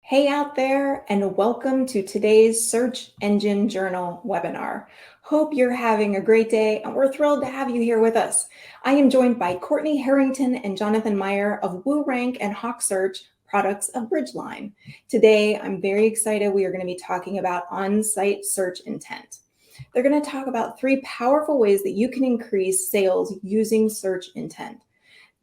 Hey out there, and welcome to today's Search Engine Journal webinar. Hope you're having a great day, and we're thrilled to have you here with us. I am joined by Courtney Harrington and Jonathan Meyer of WooRank and HawkSearch, products of Bridgeline. Today, I'm very excited. We are going to be talking about on-site search intent. They're going to talk about 3 powerful ways that you can increase sales using search intent.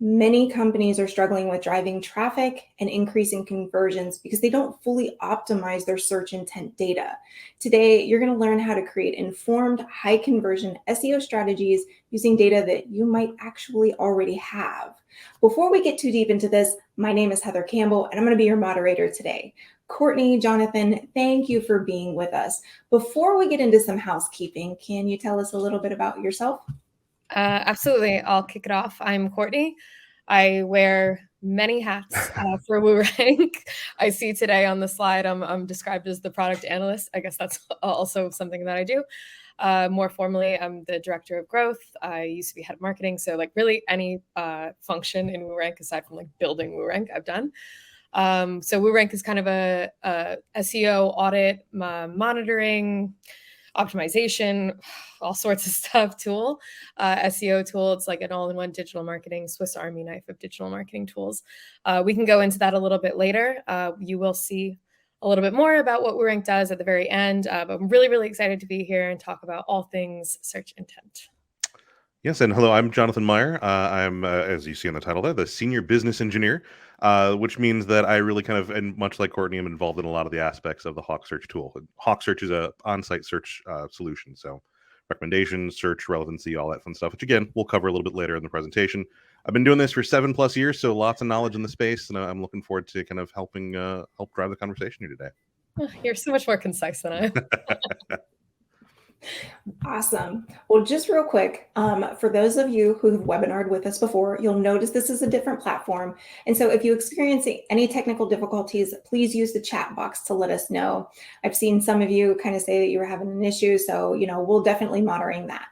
Many companies are struggling with driving traffic and increasing conversions because they don't fully optimize their search intent data. Today, you're going to learn how to create informed, high conversion SEO strategies using data that you might actually already have. Before we get too deep into this, my name is Heather Campbell, and I'm going to be your moderator today. Courtney, Jonathan, thank you for being with us. Before we get into some housekeeping, can you tell us a little bit about yourself? Absolutely. I'll kick it off. I'm Courtney. I wear many hats for WooRank. I see today on the slide I'm described as the product analyst. I guess that's also something that I do. More formally, I'm the director of growth. I used to be head of marketing. So like really any function in WooRank aside from like building WooRank, I've done. So WooRank is kind of a SEO audit, monitoring, optimization, all sorts of stuff tool, SEO tool. It's like an all-in-one digital marketing, Swiss Army knife of digital marketing tools. We can go into that a little bit later. You will see a little bit more about what WooRank does at the very end, but I'm really, really excited to be here and talk about all things search intent. Yes, and hello, I'm Jonathan Meyer. I'm, as you see in the title there, the senior business engineer, which means that I really kind of, and much like Courtney, I'm involved in a lot of the aspects of the HawkSearch tool. HawkSearch is a on-site search solution, so recommendations, search, relevancy, all that fun stuff, which again, we'll cover a little bit later in the presentation. I've been doing this for 7+ years, so lots of knowledge in the space, and I'm looking forward to kind of helping help drive the conversation here today. Oh, you're so much more concise than I am. Awesome. Well, just real quick, for those of you who have webinared with us before, you'll notice this is a different platform. And so if you experience any technical difficulties, please use the chat box to let us know. I've seen some of you kind of say that you were having an issue, so we'll definitely monitoring that.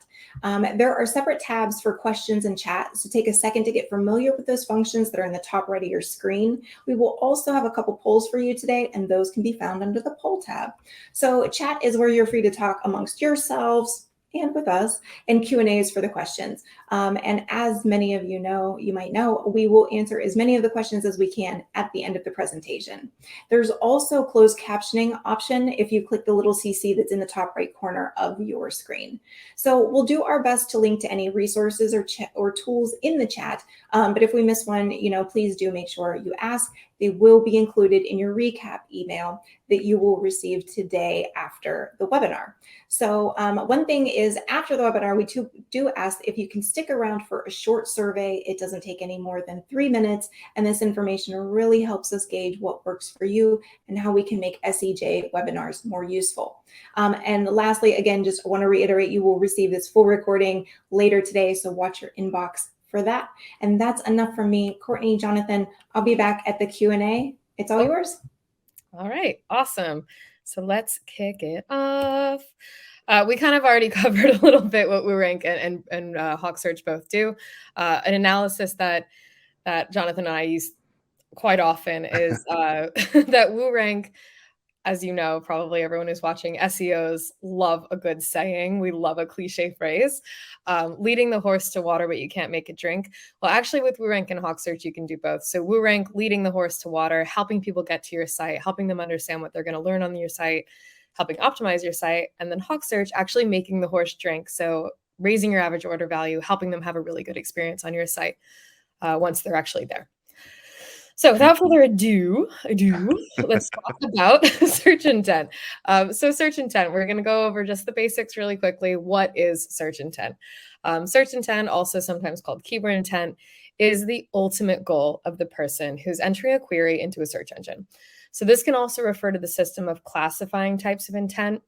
There are separate tabs for questions and chat, so take a second to get familiar with those functions that are in the top right of your screen. We will also have a couple polls for you today, and those can be found under the poll tab. So chat is where you're free to talk amongst yourselves and with us, and Q&As for the questions. And as many of you might know, we will answer as many of the questions as we can at the end of the presentation. There's also closed captioning option if you click the little CC that's in the top right corner of your screen. So we'll do our best to link to any resources or tools in the chat, but if we miss one, please do make sure you ask. They will be included in your recap email that you will receive today after the webinar. So one thing is after the webinar, we do ask if you can stick around for a short survey. It doesn't take any more than 3 minutes, and this information really helps us gauge what works for you and how we can make SEJ webinars more useful. And lastly, again, just want to reiterate, you will receive this full recording later today, so watch your inbox for that. And that's enough from me. Courtney, Jonathan, I'll be back at the Q&A. It's all yours. All right, awesome. So let's kick it off. We kind of already covered a little bit what WooRank and HawkSearch both do. An analysis that Jonathan and I use quite often is that WooRank, as you know, probably everyone who's watching, SEOs love a good saying. We love a cliche phrase. Leading the horse to water, but you can't make it drink. Well, actually, with WooRank and HawkSearch, you can do both. So WooRank, leading the horse to water, helping people get to your site, helping them understand what they're going to learn on your site, helping optimize your site. And then HawkSearch, actually making the horse drink. So raising your average order value, helping them have a really good experience on your site once they're actually there. So without further ado, let's talk about search intent. So search intent, we're going to go over just the basics really quickly. What is search intent? Search intent, also sometimes called keyword intent, is the ultimate goal of the person who's entering a query into a search engine. So this can also refer to the system of classifying types of intent.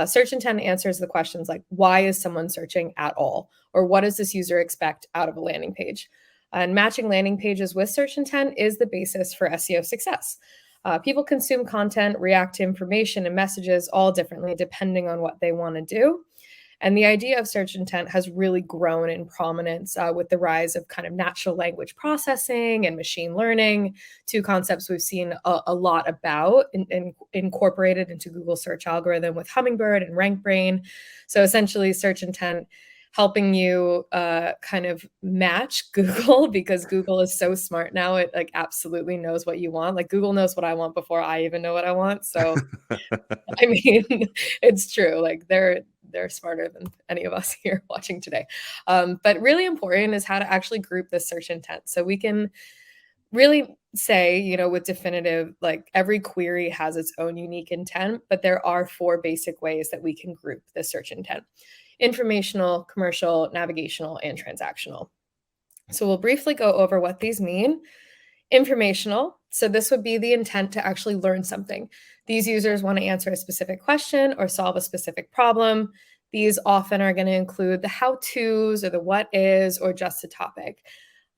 Search intent answers the questions like, why is someone searching at all? Or what does this user expect out of a landing page? And matching landing pages with search intent is the basis for SEO success. People consume content, react to information and messages all differently depending on what they want to do. And the idea of search intent has really grown in prominence with the rise of kind of natural language processing and machine learning, two concepts we've seen a lot about and incorporated into Google search algorithm with Hummingbird and RankBrain. So essentially search intent helping you kind of match Google, because Google is so smart now. It like absolutely knows what you want. Like Google knows what I want before I even know what I want. So I mean, it's true. Like they're smarter than any of us here watching today. But really important is how to actually group the search intent. So we can really say, you know, with definitive, like every query has its own unique intent, but there are 4 basic ways that we can group the search intent: informational, commercial, navigational, and transactional. So we'll briefly go over what these mean. Informational. So this would be the intent to actually learn something. These users want to answer a specific question or solve a specific problem. These often are going to include the how-tos or the what is or just a topic.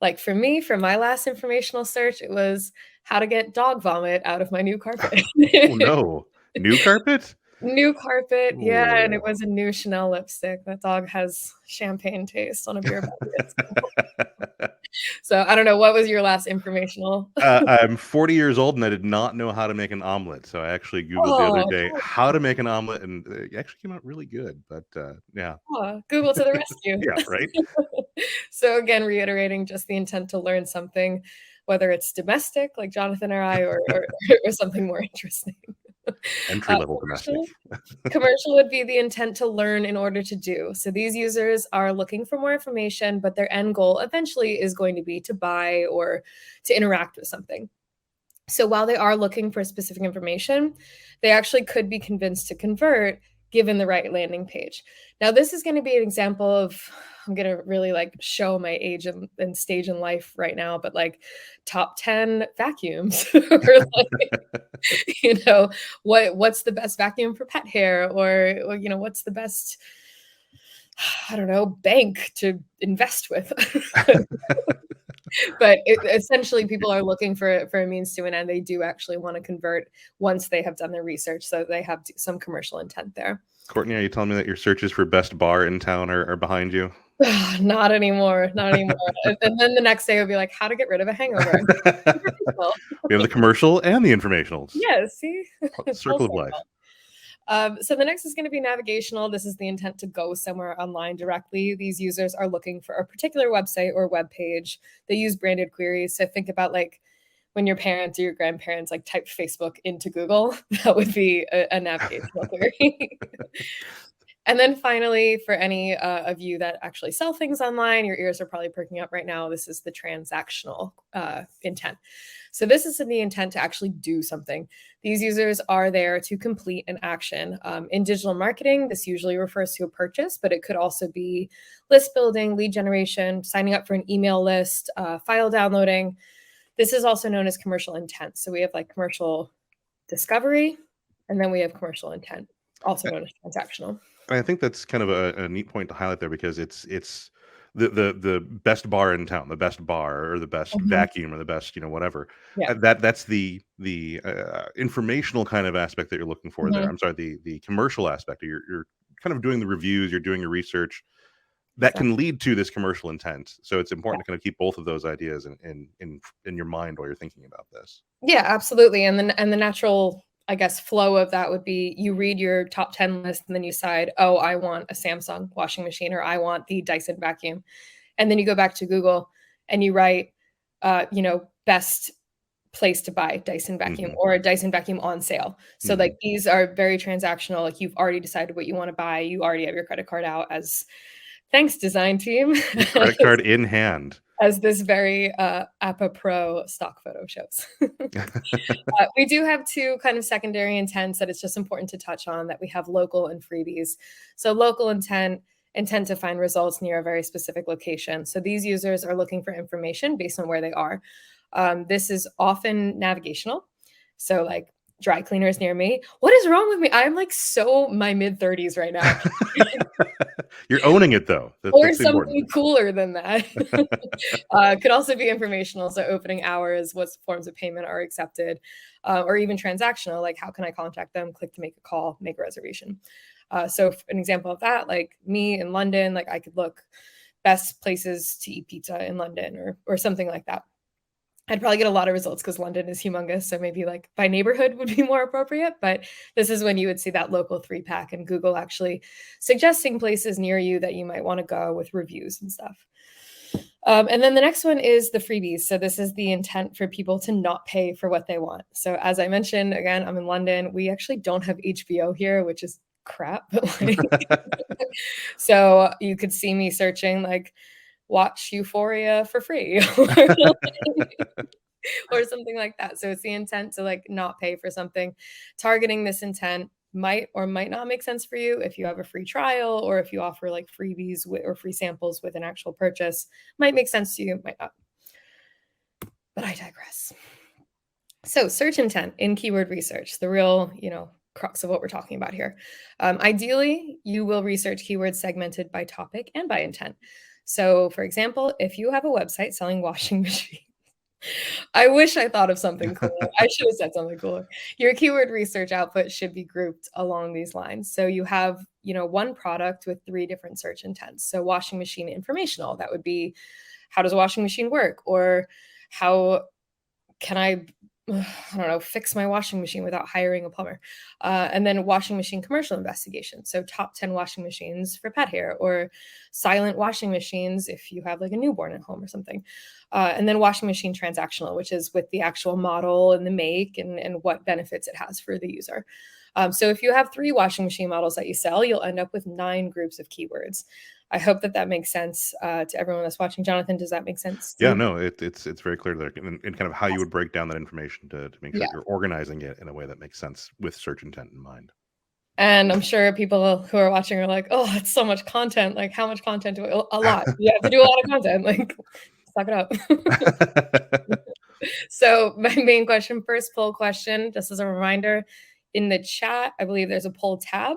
Like for me, for my last informational search, it was how to get dog vomit out of my new carpet. Oh no, new carpet? New carpet, yeah, and it Oh. was a new Chanel lipstick. That dog has champagne taste on a beer belly. So I don't know, what was your last informational? I'm 40 years old and I did not know how to make an omelet. So I actually Googled the other Oh, day how to make an omelet, and it actually came out really good. But yeah, Google to the rescue. yeah, right. So again, reiterating just the intent to learn something, whether it's domestic, like Jonathan or I, or something more interesting. Entry level domestic. Commercial would be the intent to learn in order to do. So these users are looking for more information, but their end goal eventually is going to be to buy or to interact with something. So while they are looking for specific information, they actually could be convinced to convert given the right landing page. Now, this is going to be an example of, I'm going to really like show my age and stage in life right now, but like top 10 vacuums or like, you know, what's the best vacuum for pet hair, or you know, what's the best, I don't know, bank to invest with. But essentially people are looking for a means to an end. They do actually want to convert once they have done their research, so they have some commercial intent there. Courtney, are you telling me that your searches for best bar in town are behind you? Not anymore. And then the next day it'll be like, how to get rid of a hangover. We have the commercial and the informationals. Yeah, see? Circle of life. So the next is going to be navigational. This is the intent to go somewhere online directly. These users are looking for a particular website or web page. They use branded queries. So think about like when your parents or your grandparents like type Facebook into Google, that would be a navigational query. And then finally, for any of you that actually sell things online, your ears are probably perking up right now. This is the transactional intent. So this is the intent to actually do something. These users are there to complete an action. In digital marketing, this usually refers to a purchase, but it could also be list building, lead generation, signing up for an email list, file downloading. This is also known as commercial intent. So we have like commercial discovery, and then we have commercial intent, also known as transactional. I think that's kind of a neat point to highlight there, because it's the best bar in town, the best bar or the best vacuum or the best, you know, whatever. Yeah. That's the informational kind of aspect that you're looking for there. I'm sorry, the commercial aspect. You're kind of doing the reviews, you're doing your research that can lead to this commercial intent. So it's important to kind of keep both of those ideas in your mind while you're thinking about this. Yeah, absolutely. And the natural, I guess, flow of that would be you read your top 10 list and then you decide, oh, I want a Samsung washing machine, or I want the Dyson vacuum. And then you go back to Google and you write, you know, best place to buy Dyson vacuum or a Dyson vacuum on sale. So like these are very transactional. Like you've already decided what you want to buy. You already have your credit card out, as thanks design team. Credit card in hand. As this very Appa Pro stock photo shows. We do have two kind of secondary intents that it's just important to touch on, that we have local and freebies. So local intent to find results near a very specific location. So these users are looking for information based on where they are. This is often navigational. So like dry cleaners near me. What is wrong with me? I'm like so my mid-30s right now. You're owning it though. Or something cooler than that. Could also be informational. So opening hours, what forms of payment are accepted, or even transactional, like how can I contact them, click to make a call, make a reservation. So an example of that, like me in London, like I could look best places to eat pizza in London or something like that. I'd probably get a lot of results because London is humongous. So maybe like by neighborhood would be more appropriate. But this is when you would see that local 3-pack and Google actually suggesting places near you that you might want to go with reviews and stuff. And then the next one is the freebies. So this is the intent for people to not pay for what they want. So as I mentioned, again, I'm in London. We actually don't have HBO here, which is crap. So you could see me searching like watch Euphoria for free or something like that. So it's the intent to like not pay for something. Targeting this intent might or might not make sense for you if you have a free trial or if you offer like freebies or free samples with an actual purchase. Might make sense to you, might not. But I digress. So search intent in keyword research, the real, crux of what we're talking about here. Ideally, you will research keywords segmented by topic and by intent. So for example, if you have a website selling washing machines, I wish I thought of something cool. I should have said something cooler. Your keyword research output should be grouped along these lines. So you have, one product with 3 different search intents. So washing machine informational, that would be how does a washing machine work? Or how can I don't know, fix my washing machine without hiring a plumber. And then washing machine commercial investigation. So top 10 washing machines for pet hair or silent washing machines if you have like a newborn at home or something. And then washing machine transactional, which is with the actual model and the make and what benefits it has for the user. So if you have 3 washing machine models that you sell, you'll end up with 9 groups of keywords. I hope that makes sense to everyone that's watching. Jonathan, does that make sense? Yeah, no, it's very clear there and kind of how you would break down that information to make sure you're organizing it in a way that makes sense with search intent in mind. And I'm sure people who are watching are like, oh, it's so much content. Like how much content do a lot? You have to do a lot of content. Like suck it up. So my main question, first poll question, just as a reminder, in the chat, I believe there's a poll tab.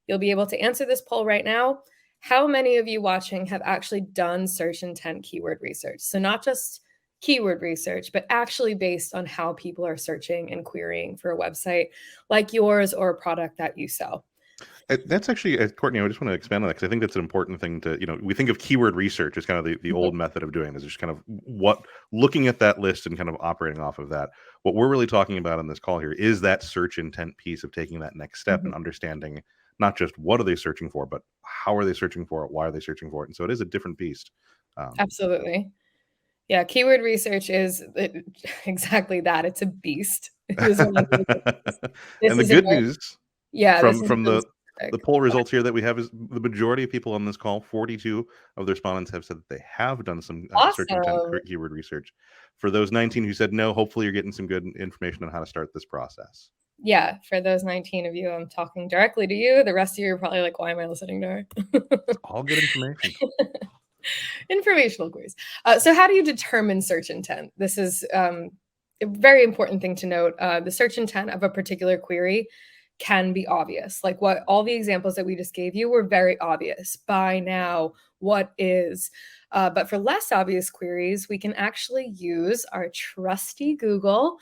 You'll be able to answer this poll right now. How many of you watching have actually done search intent keyword research? So not just keyword research, but actually based on how people are searching and querying for a website like yours or a product that you sell. That's actually, Courtney, I just want to expand on that because I think that's an important thing to, we think of keyword research as kind of the old method of doing this, just kind of looking at that list and kind of operating off of that. What we're really talking about on this call here is that search intent piece of taking that next step and understanding not just what are they searching for, but how are they searching for it? Why are they searching for it? And so it is a different beast. Absolutely. Yeah, keyword research is exactly that. It's a beast. And the good news from the poll results here that we have is the majority of people on this call, 42 of the respondents have said that they have done some search intent keyword research. For those 19 who said no, hopefully you're getting some good information on how to start this process. Yeah, for those 19 of you, I'm talking directly to you. The rest of you are probably like, why am I listening to her? It's all good information. Informational queries. So how do you determine search intent? This is a very important thing to note. The search intent of a particular query can be obvious. Like what all the examples that we just gave you were very obvious. Buy now, what is? But for less obvious queries, we can actually use our trusty Google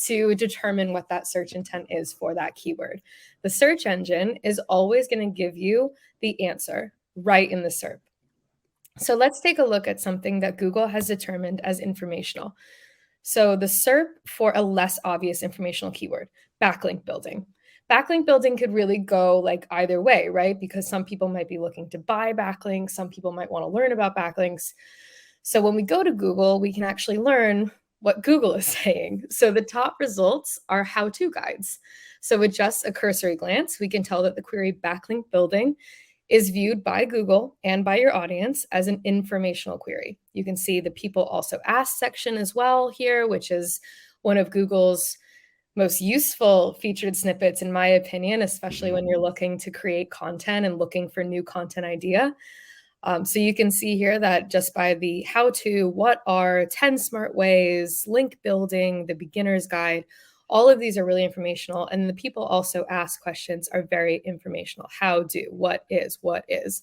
to determine what that search intent is for that keyword. The search engine is always going to give you the answer right in the SERP. So let's take a look at something that Google has determined as informational. So the SERP for a less obvious informational keyword, backlink building. Backlink building could really go like either way, right? Because some people might be looking to buy backlinks. Some people might want to learn about backlinks. So when we go to Google, we can actually learn what Google is saying. So the top results are how-to guides. So with just a cursory glance, we can tell that the query backlink building is viewed by Google and by your audience as an informational query. You can see the people also asked section as well here, which is one of Google's most useful featured snippets, in my opinion, especially when you're looking to create content and looking for new content idea. So you can see here that just by the how-to, what are 10 smart ways, link building, the beginner's guide, all of these are really informational. And the people also ask questions are very informational. How do, what is.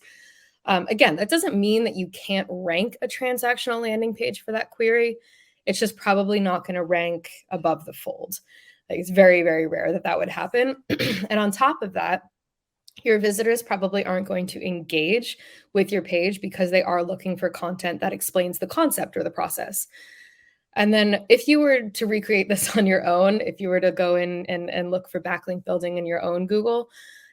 Again, that doesn't mean that you can't rank a transactional landing page for that query. It's just probably not going to rank above the fold. Like it's very, very rare that would happen. And on top of that, your visitors probably aren't going to engage with your page because they are looking for content that explains the concept or the process. And then if you were to recreate this on your own, if you were to go in and look for backlink building in your own Google,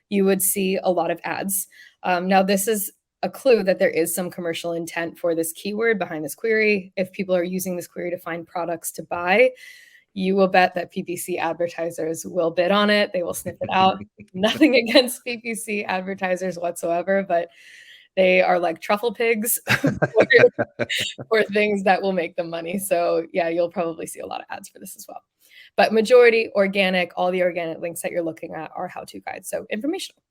you would see a lot of ads. Now, this is a clue that there is some commercial intent for this keyword behind this query. If people are using this query to find products to buy, you will bet that PPC advertisers will bid on it. They will sniff it out. Nothing against PPC advertisers whatsoever, but they are like truffle pigs for things that will make them money. So yeah, you'll probably see a lot of ads for this as well. But majority organic, all the organic links that you're looking at are how-to guides, so informational.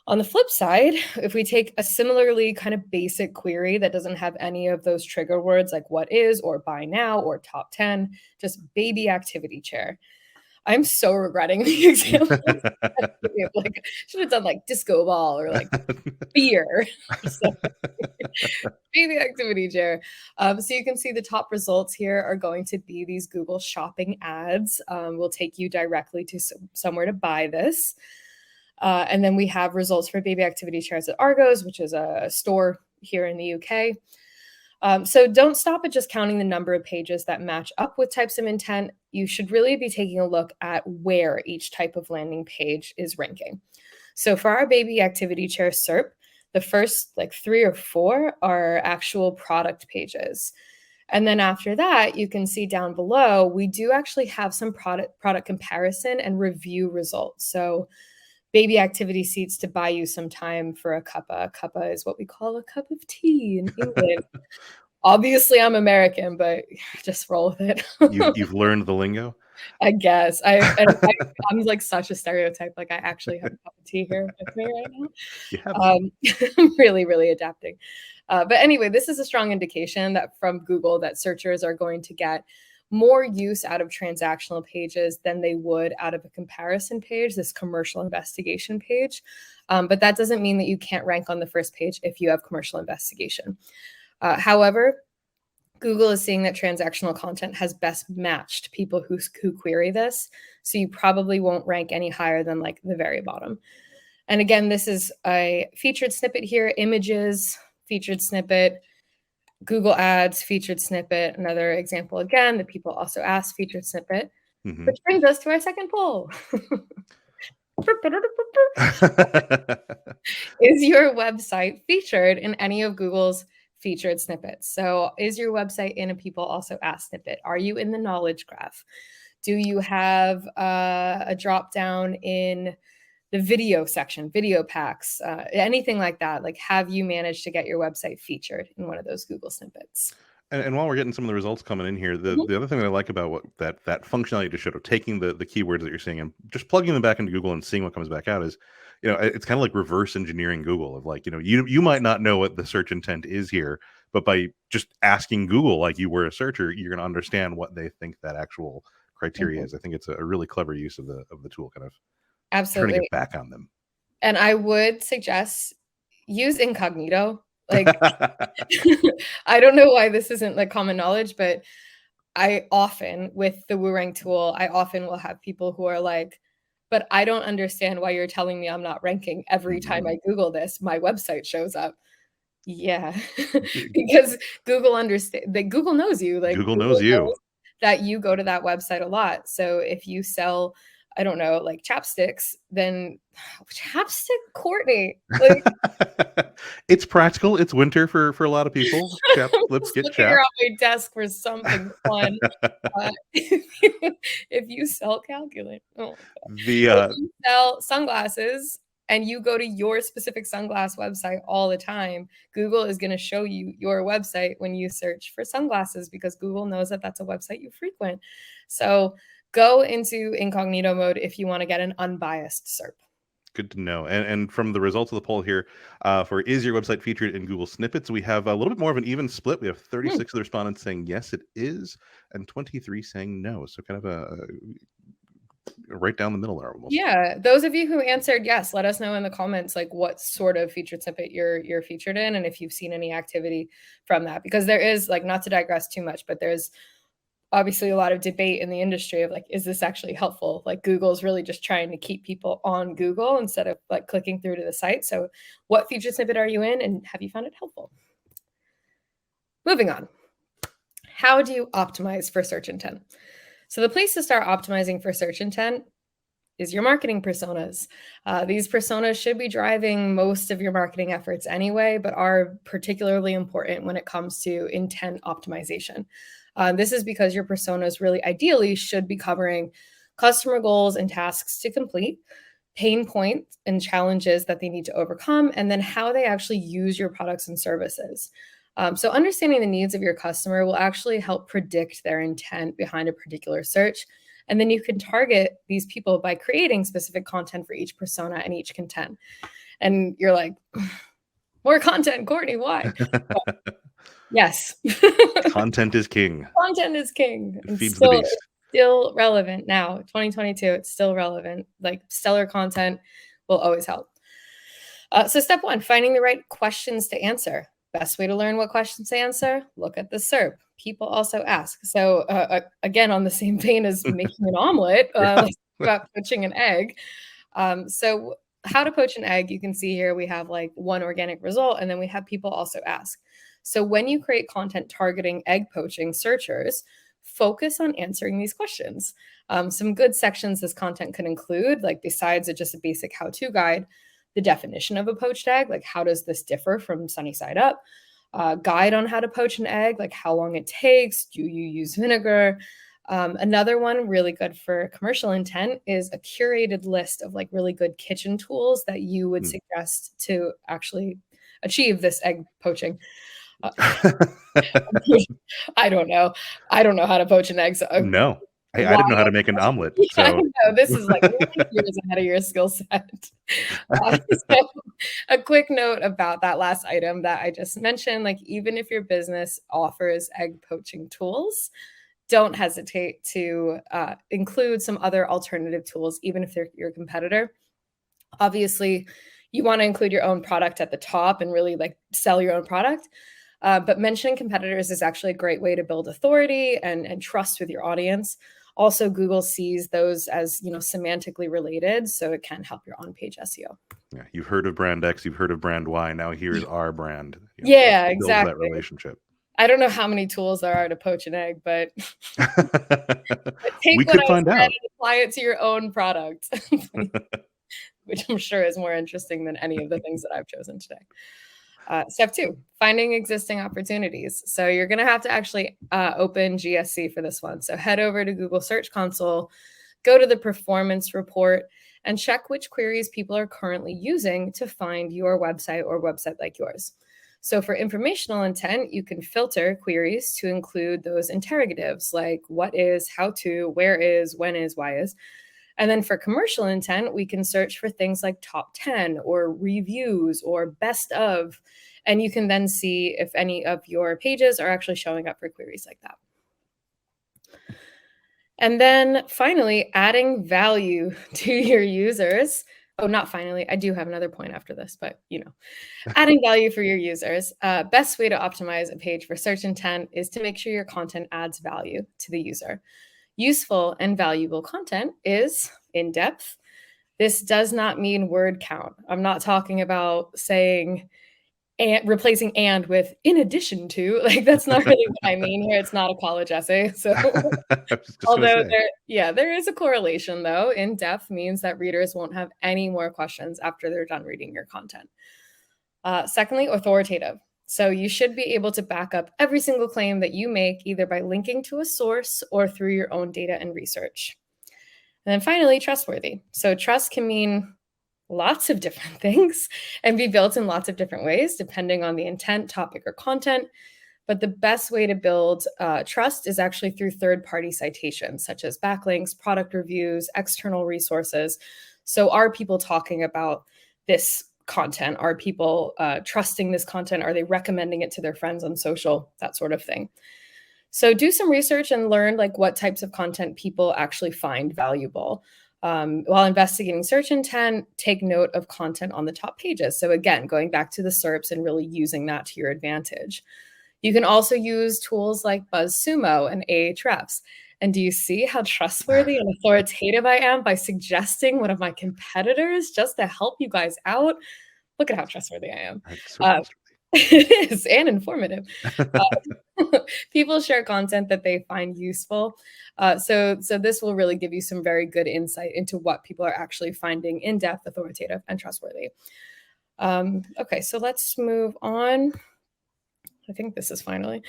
On the flip side, if we take a similarly kind of basic query that doesn't have any of those trigger words like what is or buy now or top 10, just baby activity chair. I'm so regretting the example. Like, should have done like disco ball or like beer. Baby activity chair. So you can see the top results here are going to be these Google shopping ads. Will take you directly to somewhere to buy this. And then we have results for baby activity chairs at Argos, which is a store here in the UK. So don't stop at just counting the number of pages that match up with types of intent. You should really be taking a look at where each type of landing page is ranking. So for our baby activity chair SERP, the first like 3 or 4 are actual product pages. And then after that, you can see down below, we do actually have some product comparison and review results. So baby activity seats to buy you some time for a cuppa. A cuppa is what we call a cup of tea in England. Obviously, I'm American, but just roll with it. You've learned the lingo? I guess. I'm like such a stereotype. Like I actually have a cup of tea here with me right now. Yeah. I'm really, really adapting. But anyway, this is a strong indication that from Google that searchers are going to get more use out of transactional pages than they would out of a comparison page, this commercial investigation page. But that doesn't mean that you can't rank on the first page if you have commercial investigation. However, Google is seeing that transactional content has best matched people who query this. So you probably won't rank any higher than like the very bottom. And again, this is a featured snippet here, images, featured snippet, Google Ads, featured snippet. Another example again that people also ask, featured snippet, which brings us to our second poll. Is your website featured in any of Google's featured snippets? So is your website in a people also ask snippet? Are you in the knowledge graph? Do you have a drop down in the video section, video packs, anything like that? Like, have you managed to get your website featured in one of those Google snippets? And while we're getting some of the results coming in here, the other thing that I like about what that functionality you just showed of taking the keywords that you're seeing and just plugging them back into Google and seeing what comes back out is, it's kind of like reverse engineering Google of like, you might not know what the search intent is here, but by just asking Google like you were a searcher, you're going to understand what they think that actual criteria is. I think it's a really clever use of the tool, kind of absolutely turning it back on them. And I would suggest use incognito. Like, I don't know why this isn't like common knowledge, but I often, with the WooRank tool, I often will have people who are like, but I don't understand why you're telling me I'm not ranking. Every time I Google this, my website shows up. Yeah, because Google Google knows you. Like Google knows you. That you go to that website a lot. So if you sell, I don't know, like chapsticks, then chapstick Courtney. Like, it's practical. It's winter for a lot of people. Let's get chapped. On my desk for something fun. If you sell calculate, if you sell sunglasses and you go to your specific sunglass website all the time, Google is going to show you your website when you search for sunglasses because Google knows that that's a website you frequent. So go into incognito mode if you want to get an unbiased SERP. Good to know. And from the results of the poll here, for is your website featured in Google Snippets, we have a little bit more of an even split. We have 36 of the respondents saying yes, it is, and 23 saying no. So kind of a right down the middle there almost. Yeah, those of you who answered yes, let us know in the comments like what sort of featured snippet you're featured in, and if you've seen any activity from that, because there is, like, not to digress too much, but there's obviously a lot of debate in the industry of like, is this actually helpful? Like Google's really just trying to keep people on Google instead of like clicking through to the site. So what feature snippet are you in and have you found it helpful? Moving on. How do you optimize for search intent? So the place to start optimizing for search intent is your marketing personas. These personas should be driving most of your marketing efforts anyway, but are particularly important when it comes to intent optimization. This is because your personas really ideally should be covering customer goals and tasks to complete, pain points and challenges that they need to overcome, and then how they actually use your products and services. So understanding the needs of your customer will actually help predict their intent behind a particular search. And then you can target these people by creating specific content for each persona and each content. And you're like, more content, Courtney, why? Yes. Content is king. Content is king. It feeds the beast. Still relevant now, 2022, it's still relevant. Like stellar content will always help. So step one, finding the right questions to answer. Best way to learn what questions to answer, look at the SERP. People also ask. So again, on the same vein as making an omelet, let's talk about poaching an egg. So how to poach an egg, you can see here we have like one organic result, and then we have people also ask. So when you create content targeting egg poaching searchers, focus on answering these questions. Some good sections this content could include, like besides just a basic how-to guide, the definition of a poached egg, like how does this differ from sunny side up? Guide on how to poach an egg, like how long it takes, do you use vinegar? Another one really good for commercial intent is a curated list of like really good kitchen tools that you would suggest to actually achieve this egg poaching. I don't know. I don't know how to poach an egg. So no. I didn't know how to make an omelet. So. I know, this is like years ahead of your skill set. So a quick note about that last item that I just mentioned, like even if your business offers egg poaching tools, don't hesitate to include some other alternative tools, even if they're your competitor. Obviously, you want to include your own product at the top and really like sell your own product. But mentioning competitors is actually a great way to build authority and trust with your audience. Also, Google sees those as, semantically related, so it can help your on-page SEO. Yeah, you've heard of brand X, you've heard of brand Y. Now here's our brand. Yeah, exactly. That relationship. I don't know how many tools there are to poach an egg, but we could find out. And apply it to your own product, which I'm sure is more interesting than any of the things that I've chosen today. Step 2, finding existing opportunities. So you're going to have to actually open GSC for this one. So head over to Google Search Console, go to the performance report, and check which queries people are currently using to find your website or website like yours. So for informational intent, you can filter queries to include those interrogatives like what is, how to, where is, when is, why is. And then for commercial intent, we can search for things like top 10 or reviews or best of, and you can then see if any of your pages are actually showing up for queries like that. And then finally, adding value to your users. Oh, not finally, I do have another point after this, but adding value for your users. Best way to optimize a page for search intent is to make sure your content adds value to the user. Useful and valuable content is in-depth. This does not mean word count. I'm not talking about saying and replacing and with in addition to, like that's not really what I mean here. It's not a college essay. So although there is a correlation though, in-depth means that readers won't have any more questions after they're done reading your content. Secondly, authoritative. So you should be able to back up every single claim that you make either by linking to a source or through your own data and research. And then finally, trustworthy. So trust can mean lots of different things and be built in lots of different ways, depending on the intent, topic, or content. But the best way to build trust is actually through third-party citations, such as backlinks, product reviews, external resources. So are people talking about this content? Are people trusting this content? Are they recommending it to their friends on social? That sort of thing. So do some research and learn like what types of content people actually find valuable. While investigating search intent, take note of content on the top pages. So again, going back to the SERPs and really using that to your advantage. You can also use tools like BuzzSumo and Ahrefs. And do you see how trustworthy and authoritative I am by suggesting one of my competitors just to help you guys out? Look at how trustworthy I am. Right, so Uh, it is, and informative. People share content that they find useful. So this will really give you some very good insight into what people are actually finding in-depth, authoritative, and trustworthy. Okay, so let's move on. I think this is finally.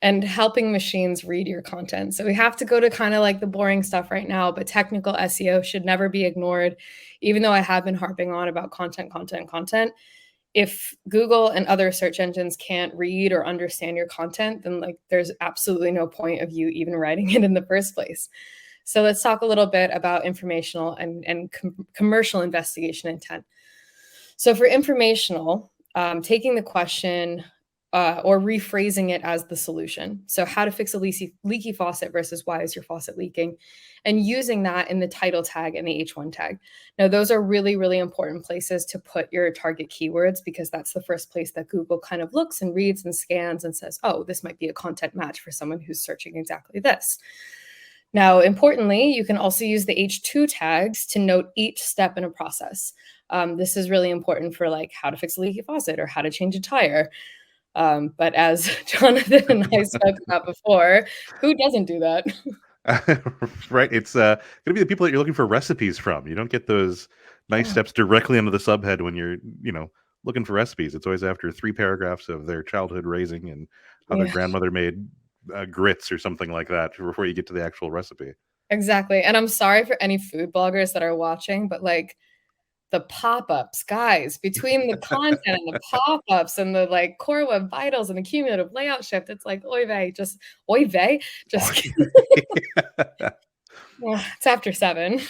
And helping machines read your content. So we have to go to kind of like the boring stuff right now, but technical SEO should never be ignored, even though I have been harping on about content. If Google and other search engines can't read or understand your content, then like there's absolutely no point of you even writing it in the first place. So let's talk a little bit about informational and commercial investigation intent. So for informational, taking the question or rephrasing it as the solution. So how to fix a leaky faucet versus why is your faucet leaking, and using that in the title tag and the H1 tag. Now, those are really, really important places to put your target keywords, because that's the first place that Google kind of looks and reads and scans and says, oh, this might be a content match for someone who's searching exactly this. Now, importantly, you can also use the H2 tags to note each step in a process. This is really important for like how to fix a leaky faucet or how to change a tire. But as Jonathan and I spoke about before, who doesn't do that? Right. It's going to be the people that you're looking for recipes from. You don't get those nice steps directly under the subhead when you're, looking for recipes. It's always after 3 paragraphs of their childhood raising and how their grandmother made grits or something like that before you get to the actual recipe. Exactly. And I'm sorry for any food bloggers that are watching, but like the pop-ups, guys, between the content and the pop-ups and the like core web vitals and the cumulative layout shift, it's like oy vey, just it's after 7.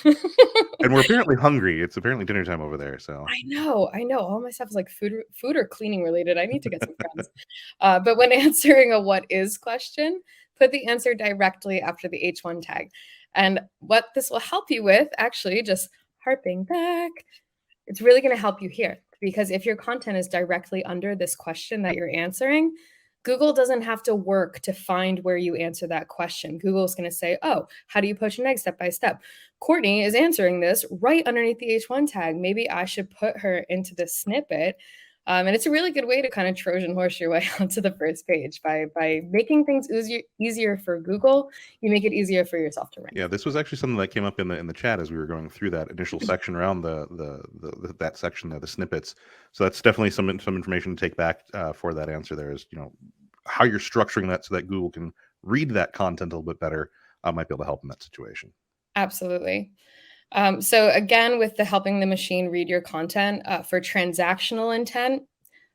And we're apparently hungry. It's apparently dinner time over there. So I know. All my stuff is like food or cleaning related. I need to get some friends. But when answering a what is question, put the answer directly after the H1 tag. And what this will help you with, actually, just harping back, it's really going to help you here, because if your content is directly under this question that you're answering, Google doesn't have to work to find where you answer that question. Google is going to say, oh, how do you poach an egg step by step? Courtney is answering this right underneath the H1 tag. Maybe I should put her into the snippet. And it's a really good way to kind of Trojan horse your way onto the first page by making things easier for Google. You make it easier for yourself to rank. Yeah, this was actually something that came up in the chat as we were going through that initial section around that section there, the snippets. So that's definitely some information to take back for that answer. There is, how you're structuring that so that Google can read that content a little bit better might be able to help in that situation. Absolutely. So again, with the helping the machine read your content for transactional intent.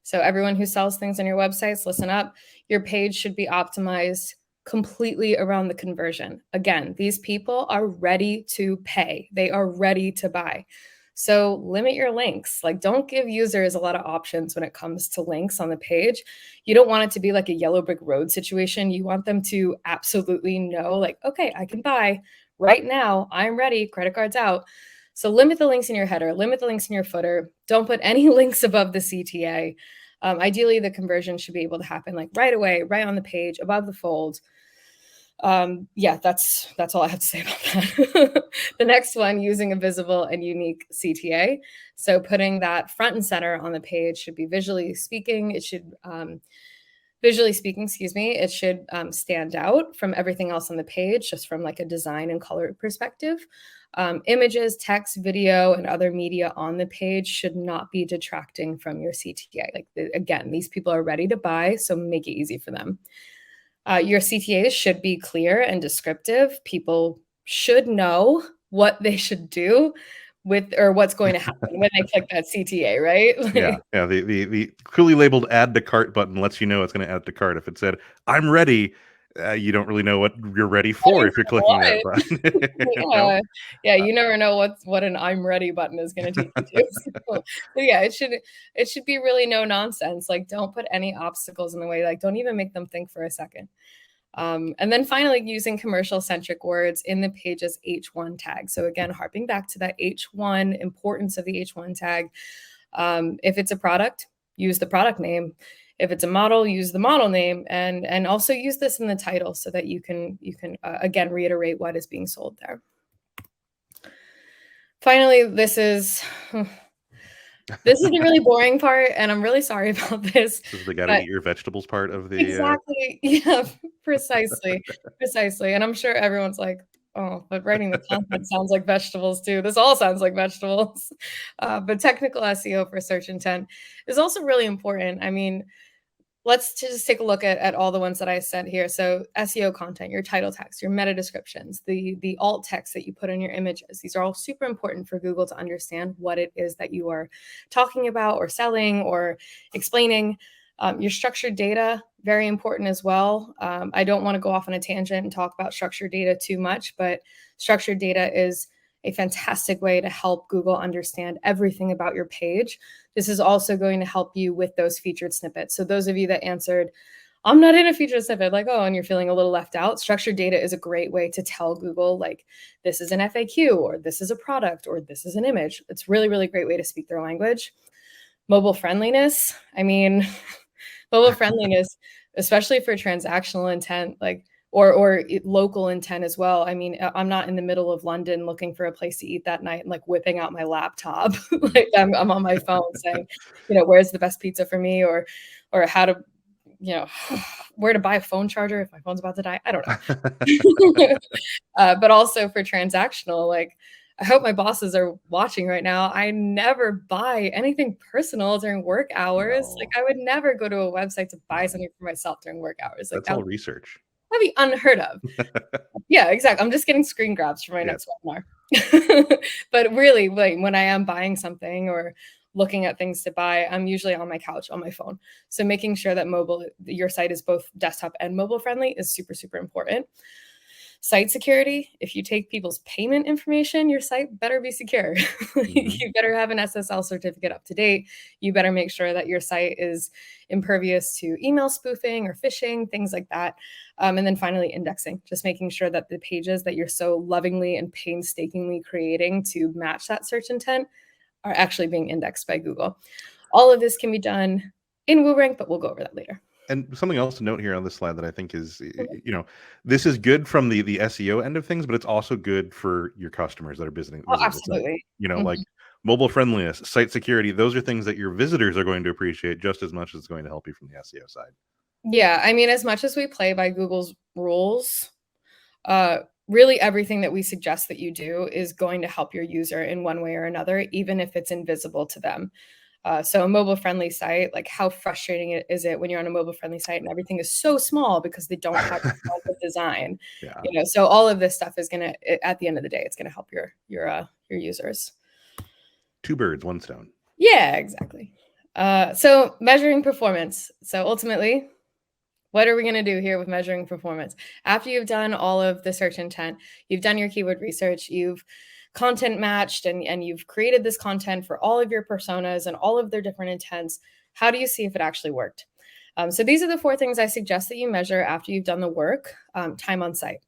So everyone who sells things on your websites, listen up. Your page should be optimized completely around the conversion. Again, these people are ready to pay. They are ready to buy. So limit your links. Like, don't give users a lot of options when it comes to links on the page. You don't want it to be like a yellow brick road situation. You want them to absolutely know, like, okay, I can buy right now. I'm ready. Credit cards out. So limit the links in your header, limit the links in your footer. Don't put any links above the CTA. Ideally, the conversion should be able to happen like right away, right on the page, above the fold. Yeah, that's all I have to say about that. The next one, using a visible and unique CTA. So putting that front and center on the page should be visually speaking. It should it should stand out from everything else on the page, just from like a design and color perspective. Images, text, video, and other media on the page should not be detracting from your CTA. Like, again, these people are ready to buy, so make it easy for them. Your CTAs should be clear and descriptive. People should know what they should do with, or what's going to happen when they click that CTA, right? Yeah. The clearly labeled add to cart button lets you know it's going to add to cart. If it said I'm ready, you don't really know what you're ready for if you're clicking that button. Yeah, you never know what an I'm ready button is going to take you to. So, yeah, it should be really no nonsense. Like, don't put any obstacles in the way. Like, don't even make them think for a second. And then finally, using commercial-centric words in the page's H1 tag. So again, harping back to that H1, importance of the H1 tag. If it's a product, use the product name. If it's a model, use the model name, and also use this in the title so that you can again reiterate what is being sold there. Finally, this is the really boring part, and I'm really sorry about this. This is the gotta But eat your vegetables part of the exactly, yeah, precisely, precisely. And I'm sure everyone's like, oh, but writing the content sounds like vegetables too. This all sounds like vegetables. But technical SEO for search intent is also really important. I mean, let's just take a look at all the ones that I said here. So SEO content, your title text, your meta descriptions, the alt text that you put in your images. These are all super important for Google to understand what it is that you are talking about or selling or explaining. Your structured data, very important as well. I don't want to go off on a tangent and talk about structured data too much, but structured data is a fantastic way to help Google understand everything about your page. This is also going to help you with those featured snippets. So those of you that answered, I'm not in a featured snippet, like, oh, and you're feeling a little left out, structured data is a great way to tell Google, like, this is an FAQ, or this is a product, or this is an image. It's really, really great way to speak their language. Mobile friendliness. I mean, mobile friendliness, especially for transactional intent, like, or local intent as well. I mean, I'm not in the middle of London looking for a place to eat that night and like whipping out my laptop. Like I'm on my phone saying, where's the best pizza for me, or how to, where to buy a phone charger if my phone's about to die. I don't know. But also for transactional, like, I hope my bosses are watching right now. I never buy anything personal during work hours. No. Like, I would never go to a website to buy something for myself during work hours. Like, That's all research. that'd be unheard of. Yeah, exactly. I'm just getting screen grabs for my next webinar. But really, like, when I am buying something or looking at things to buy, I'm usually on my couch on my phone. So making sure that your site is both desktop and mobile friendly is super, super important. Site security. If you take people's payment information, your site better be secure. You better have an SSL certificate up to date. You better make sure that your site is impervious to email spoofing or phishing, things like that. And then finally, indexing, just making sure that the pages that you're so lovingly and painstakingly creating to match that search intent are actually being indexed by Google. All of this can be done in WooRank, but we'll go over that later. And something else to note here on this slide that I think is, this is good from the SEO end of things, but it's also good for your customers that are visiting. Oh, absolutely. Like mobile friendliness, site security. Those are things that your visitors are going to appreciate just as much as it's going to help you from the SEO side. Yeah, I mean, as much as we play by Google's rules, really everything that we suggest that you do is going to help your user in one way or another, even if it's invisible to them. So a mobile-friendly site, like, how frustrating is it when you're on a mobile-friendly site and everything is so small because they don't have the design? Yeah. So all of this stuff is gonna, at the end of the day, it's gonna help your users. Two birds, one stone. Yeah, exactly. So measuring performance. So ultimately, what are we going to do here with measuring performance? After you've done all of the search intent, you've done your keyword research, you've content matched, and you've created this content for all of your personas and all of their different intents, how do you see if it actually worked? So these are the 4 things I suggest that you measure after you've done the work. Time on site.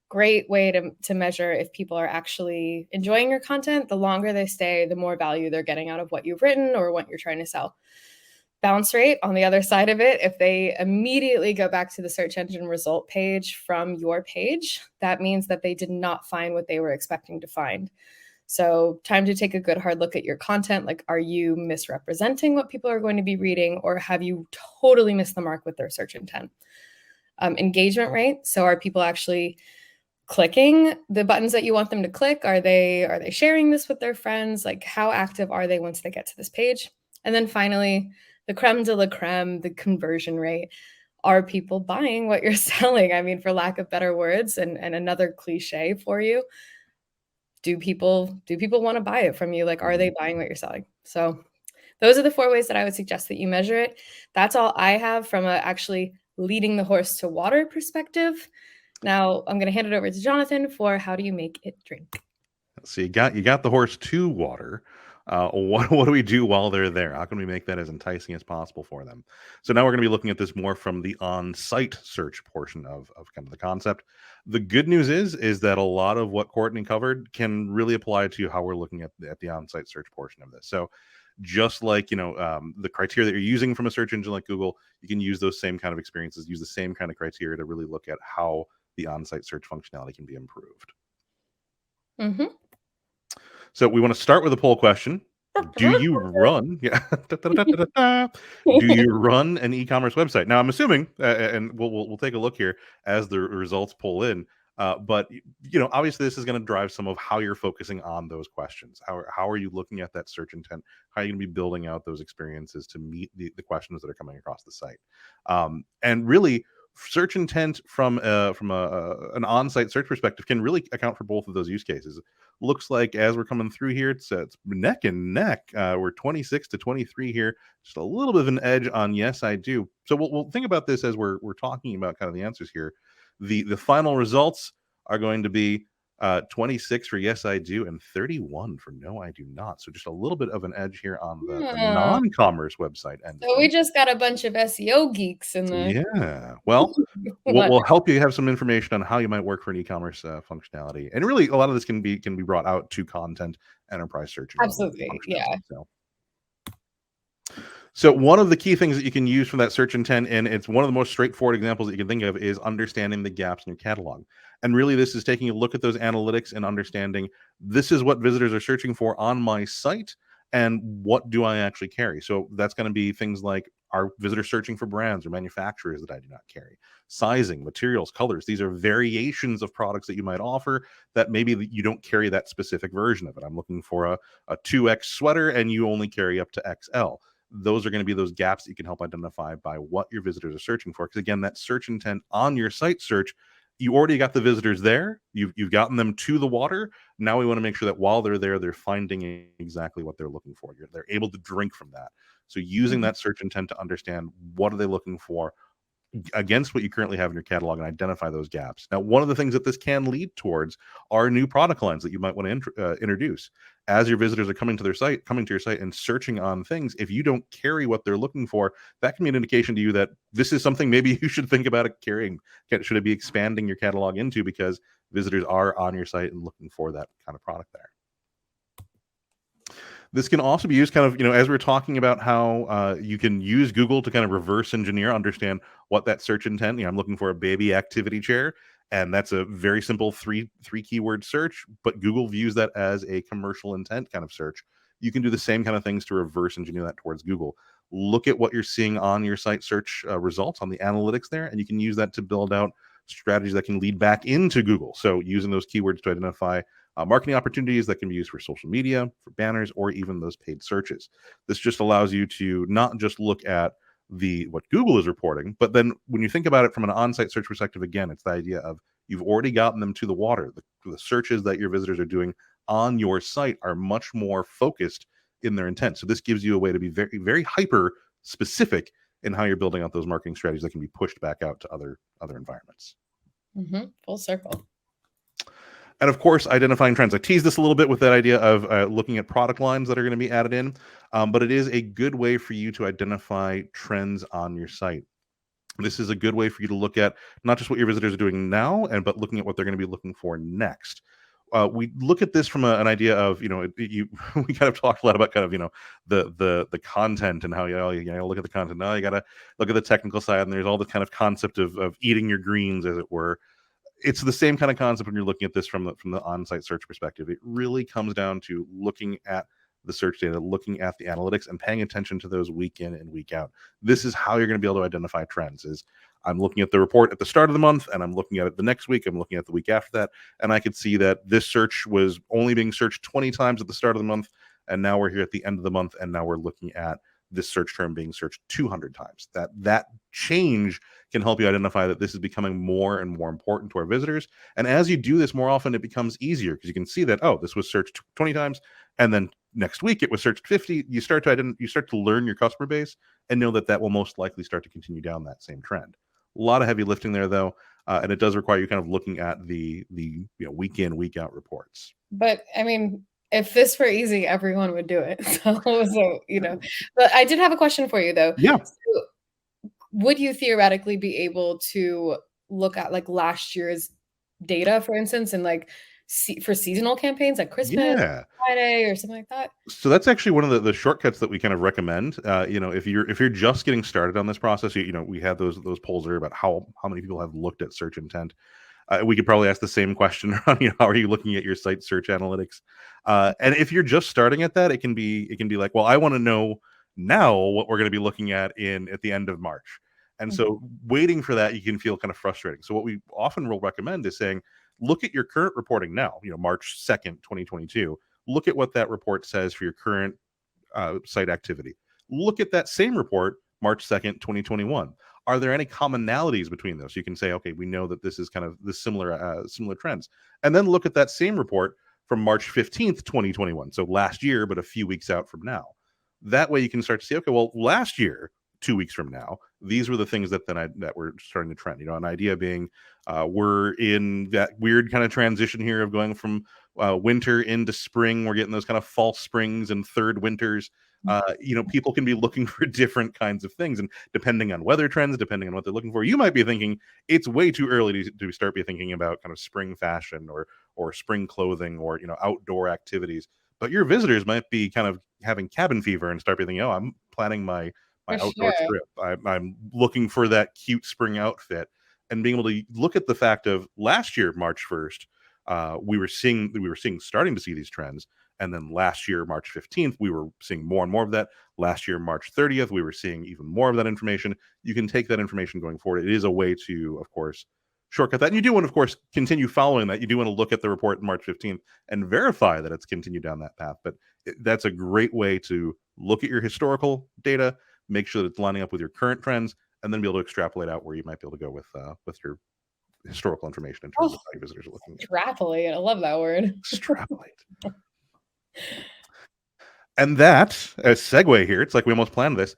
Great way to measure if people are actually enjoying your content. The longer they stay, the more value they're getting out of what you've written or what you're trying to sell. Bounce rate on the other side of it, if they immediately go back to the search engine result page from your page, that means that they did not find what they were expecting to find. So time to take a good hard look at your content. Like, are you misrepresenting what people are going to be reading, or have you totally missed the mark with their search intent? Engagement rate. So are people actually clicking the buttons that you want them to click? Are they sharing this with their friends? Like, how active are they once they get to this page? And then finally, the creme de la creme, the conversion rate. Are people buying what you're selling? I mean, for lack of better words, and another cliche for you, do people want to buy it from you? Like, are they buying what you're selling? So those are the 4 ways that I would suggest that you measure it. That's all I have from actually leading the horse to water perspective. Now I'm going to hand it over to Jonathan for how do you make it drink. So you got the horse to water. What do we do while they're there? How can we make that as enticing as possible for them? So now we're going to be looking at this more from the on-site search portion of kind of the concept. The good news is that a lot of what Courtney covered can really apply to how we're looking at the on-site search portion of this. So just like, the criteria that you're using from a search engine like Google, you can use those same kind of experiences, use the same kind of criteria to really look at how the on-site search functionality can be improved. Mm-hmm. So we want to start with a poll question. Do you run? Yeah. Do you run an e-commerce website? Now, I'm assuming, and we'll take a look here as the results pull in. But obviously, this is going to drive some of how you're focusing on those questions. How are you looking at that search intent? How are you going to be building out those experiences to meet the questions that are coming across the site? And really, search intent from an on-site search perspective can really account for both of those use cases. Looks like as we're coming through here, it's neck and neck. We're 26 to 23 here, just a little bit of an edge on yes, I do. So we'll think about this as we're talking about kind of the answers here. The final results are going to be 26 for yes, I do, and 31 for no, I do not. So just a little bit of an edge here on the non-commerce website end. So we just got a bunch of SEO geeks in the. Yeah. Well, we'll help you have some information on how you might work for an e-commerce functionality, and really a lot of this can be brought out to content, enterprise search. Absolutely, yeah. So one of the key things that you can use from that search intent, and it's one of the most straightforward examples that you can think of, is understanding the gaps in your catalog. And really, this is taking a look at those analytics and understanding this is what visitors are searching for on my site, and what do I actually carry? So that's going to be things like, are visitors searching for brands or manufacturers that I do not carry? Sizing, materials, colors. These are variations of products that you might offer that maybe you don't carry that specific version of it. I'm looking for a 2X sweater and you only carry up to XL. Those are going to be those gaps that you can help identify by what your visitors are searching for. Because again, that search intent on your site search, you already got the visitors there. You've gotten them to the water. Now we want to make sure that while they're there, they're finding exactly what they're looking for. They're able to drink from that. So using that search intent to understand what are they looking for against what you currently have in your catalog and identify those gaps. Now, one of the things that this can lead towards are new product lines that you might want to introduce. As your visitors are coming to your site and searching on things, if you don't carry what they're looking for, that can be an indication to you that this is something maybe you should think about carrying. Should it be expanding your catalog into, because visitors are on your site and looking for that kind of product there. This can also be used kind of, as we're talking about how you can use Google to kind of reverse engineer, understand what that search intent, I'm looking for a baby activity chair, and that's a very simple three keyword search, but Google views that as a commercial intent kind of search. You can do the same kind of things to reverse engineer that towards Google. Look at what you're seeing on your site search results on the analytics there, and you can use that to build out strategies that can lead back into Google. So using those keywords to identify marketing opportunities that can be used for social media, for banners, or even those paid searches. This just allows you to not just look at what Google is reporting, but then when you think about it from an on-site search perspective, again, it's the idea of you've already gotten them to the water. The searches that your visitors are doing on your site are much more focused in their intent. So this gives you a way to be very, very hyper specific in how you're building out those marketing strategies that can be pushed back out to other environments. Full circle. And of course, identifying trends. I teased this a little bit with that idea of looking at product lines that are going to be added in, but it is a good way for you to identify trends on your site. This is a good way for you to look at not just what your visitors are doing now, but looking at what they're going to be looking for next. We look at this from an idea of, we kind of talked a lot about kind of, the content and how you look at the content. Now you got to look at the technical side, and there's all the kind of concept of eating your greens, as it were. It's the same kind of concept when you're looking at this from the on-site search perspective. It really comes down to looking at the search data, looking at the analytics, and paying attention to those week in and week out. This is how you're going to be able to identify trends. Is I'm looking at the report at the start of the month, and I'm looking at it the next week. I'm looking at the week after that, and I could see that this search was only being searched 20 times at the start of the month, and now we're here at the end of the month, and now we're looking at this search term being searched 200 times. That change can help you identify that this is becoming more and more important to our visitors. And as you do this more often, it becomes easier because you can see that, oh, this was searched 20 times, and then next week it was searched 50. You start to learn your customer base and know that will most likely start to continue down that same trend. A lot of heavy lifting there, though, and it does require you kind of looking at the week in, week out reports. But I mean, if this were easy, everyone would do it. So but I did have a question for you, though. Yeah. So would you theoretically be able to look at like last year's data, for instance, and like for seasonal campaigns like Christmas, Yeah. Friday, or something like that? So that's actually one of the shortcuts that we kind of recommend. If you're just getting started on this process, we have those polls there about how many people have looked at search intent. We could probably ask the same question on, how are you looking at your site search analytics? And if you're just starting at that, it can be like, well, I want to know now what we're going to be looking at at the end of March. And so waiting for that, you can feel kind of frustrating. So what we often will recommend is saying, look at your current reporting now, March 2nd, 2022. Look at what that report says for your current site activity. Look at that same report, March 2nd, 2021. Are there any commonalities between those? You can say, okay, we know that this is kind of the similar trends. And then look at that same report from March 15th, 2021. So last year, but a few weeks out from now. That way you can start to see, okay, well, last year, 2 weeks from now, these were the things that were starting to trend. An idea being we're in that weird kind of transition here of going from winter into spring. We're getting those kind of false springs and third winters. People can be looking for different kinds of things, and depending on weather trends, depending on what they're looking for, you might be thinking it's way too early to start be thinking about kind of spring fashion or spring clothing or outdoor activities. But your visitors might be kind of having cabin fever and start be thinking, oh, I'm planning my For outdoor sure. trip. I'm looking for that cute spring outfit, and being able to look at the fact of last year, March 1st, we were starting to see these trends. And then last year, March 15th, we were seeing more and more of that. Last year, March 30th, we were seeing even more of that information. You can take that information going forward. It is a way to, of course, shortcut that. And you do want to, of course, continue following that. You do want to look at the report March 15th and verify that it's continued down that path. But that's a great way to look at your historical data, make sure that it's lining up with your current trends, and then be able to extrapolate out where you might be able to go with your historical information in terms of how your visitors are looking. Extrapolate. I love that word. Extrapolate. And that, a segue here, it's like we almost planned this.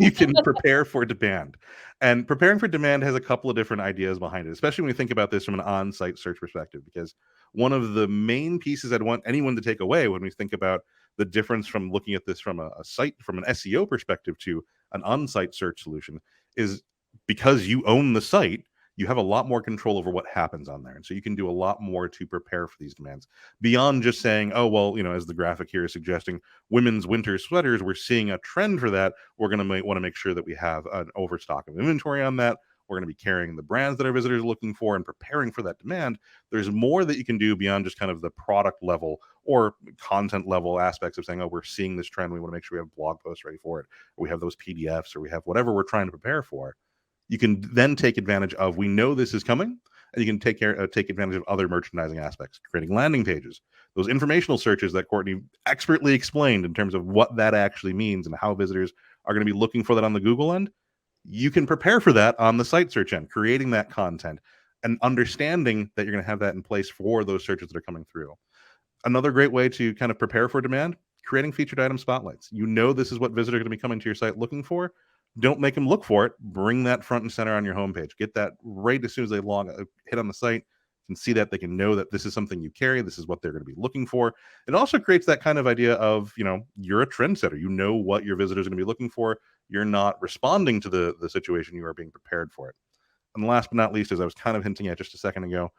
You can prepare for demand. And preparing for demand has a couple of different ideas behind it, especially when we think about this from an on-site search perspective, because one of the main pieces I'd want anyone to take away when we think about the difference from looking at this from a site, from an SEO perspective to an on-site search solution, is because you own the site, you have a lot more control over what happens on there. And so you can do a lot more to prepare for these demands beyond just saying, oh, well, as the graphic here is suggesting, women's winter sweaters, we're seeing a trend for that. We're going to want to make sure that we have an overstock of inventory on that. We're going to be carrying the brands that our visitors are looking for and preparing for that demand. There's more that you can do beyond just kind of the product level or content level aspects of saying, oh, we're seeing this trend. We want to make sure we have blog posts ready for it. Or we have those PDFs, or we have whatever we're trying to prepare for. You can then take advantage of, we know this is coming, and you can take advantage of other merchandising aspects, creating landing pages, those informational searches that Courtney expertly explained in terms of what that actually means and how visitors are going to be looking for that on the Google end. You can prepare for that on the site search end, creating that content and understanding that you're going to have that in place for those searches that are coming through. Another great way to kind of prepare for demand, creating featured item spotlights. This is what visitors are going to be coming to your site looking for. Don't make them look for it. Bring that front and center on your homepage. Get that right as soon as they hit on the site. Can see that, they can know that this is something you carry. This is what they're going to be looking for. It also creates that kind of idea of, you're a trendsetter. You know what your visitors are going to be looking for. You're not responding to the situation. You are being prepared for it. And last but not least, as I was kind of hinting at just a second ago,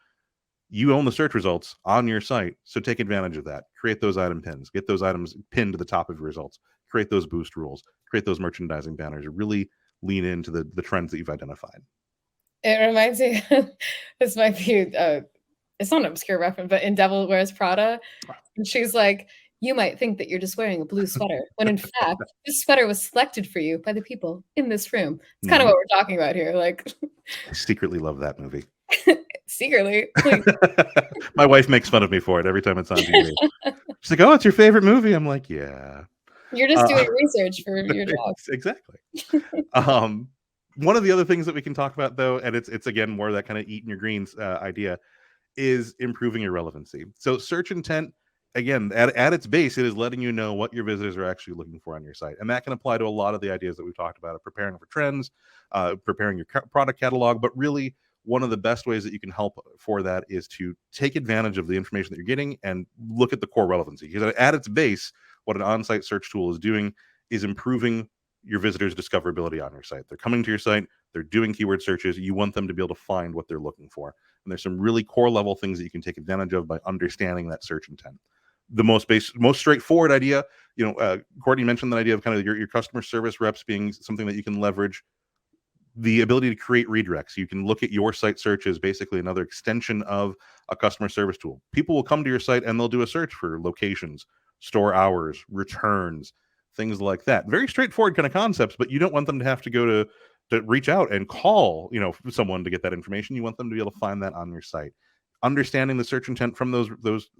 you own the search results on your site. So take advantage of that. Create those item pins. Get those items pinned to the top of your results. Create those boost rules. Create those merchandising banners. Really lean into the trends that you've identified. It reminds me, this might be, it's not an obscure reference, but in Devil Wears Prada, and she's like, you might think that you're just wearing a blue sweater, when in fact, this sweater was selected for you by the people in this room. It's kind of what we're talking about here. Like, I secretly love that movie. Secretly, please. My wife makes fun of me for it every time it's on TV. She's like, oh, it's your favorite movie. I'm like, yeah. You're just doing research for your job. Exactly. One of the other things that we can talk about, though, and it's again more of that kind of eating your greens idea, is improving your relevancy. So search intent, again, at its base, it is letting you know what your visitors are actually looking for on your site. And that can apply to a lot of the ideas that we've talked about of preparing for trends, preparing your product catalog. But really, one of the best ways that you can help for that is to take advantage of the information that you're getting and look at the core relevancy. Because at its base, what an on-site search tool is doing is improving your visitors' discoverability on your site. They're coming to your site, they're doing keyword searches. You want them to be able to find what they're looking for. And there's some really core level things that you can take advantage of by understanding that search intent. The most straightforward idea, Courtney mentioned that idea of kind of your customer service reps being something that you can leverage. The ability to create redirects. You can look at your site search as basically another extension of a customer service tool. People will come to your site and they'll do a search for locations, store hours, returns, things like that. Very straightforward kind of concepts, but you don't want them to have to go to reach out and call, someone to get that information. You want them to be able to find that on your site. Understanding the search intent from those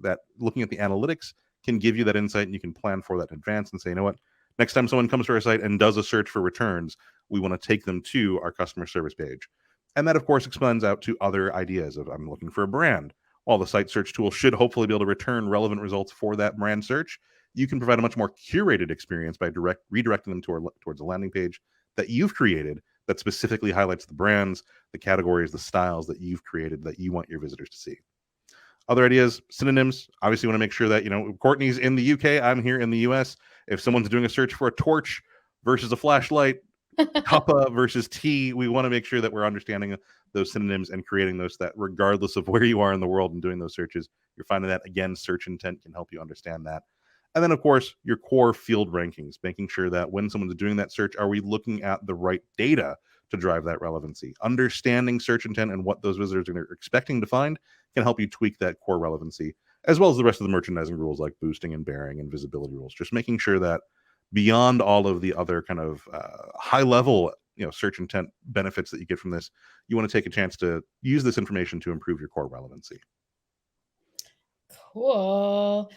that looking at the analytics can give you that insight, and you can plan for that in advance and say, you know what, next time someone comes to our site and does a search for returns, we want to take them to our customer service page. And that, of course, expands out to other ideas of I'm looking for a brand. While the site search tool should hopefully be able to return relevant results for that brand search, you can provide a much more curated experience by redirecting them towards a landing page that you've created that specifically highlights the brands, the categories, the styles that you've created that you want your visitors to see. Other ideas, synonyms. Obviously, want to make sure that, Courtney's in the UK, I'm here in the US. If someone's doing a search for a torch versus a flashlight, cuppa versus tea, we want to make sure that we're understanding those synonyms and creating those, that regardless of where you are in the world and doing those searches, you're finding that, again, search intent can help you understand that. And then, of course, your core field rankings, making sure that when someone's doing that search, are we looking at the right data to drive that relevancy? Understanding search intent and what those visitors are expecting to find can help you tweak that core relevancy, as well as the rest of the merchandising rules like boosting and bearing and visibility rules. Just making sure that beyond all of the other kind of high level search intent benefits that you get from this, you want to take a chance to use this information to improve your core relevancy. Cool.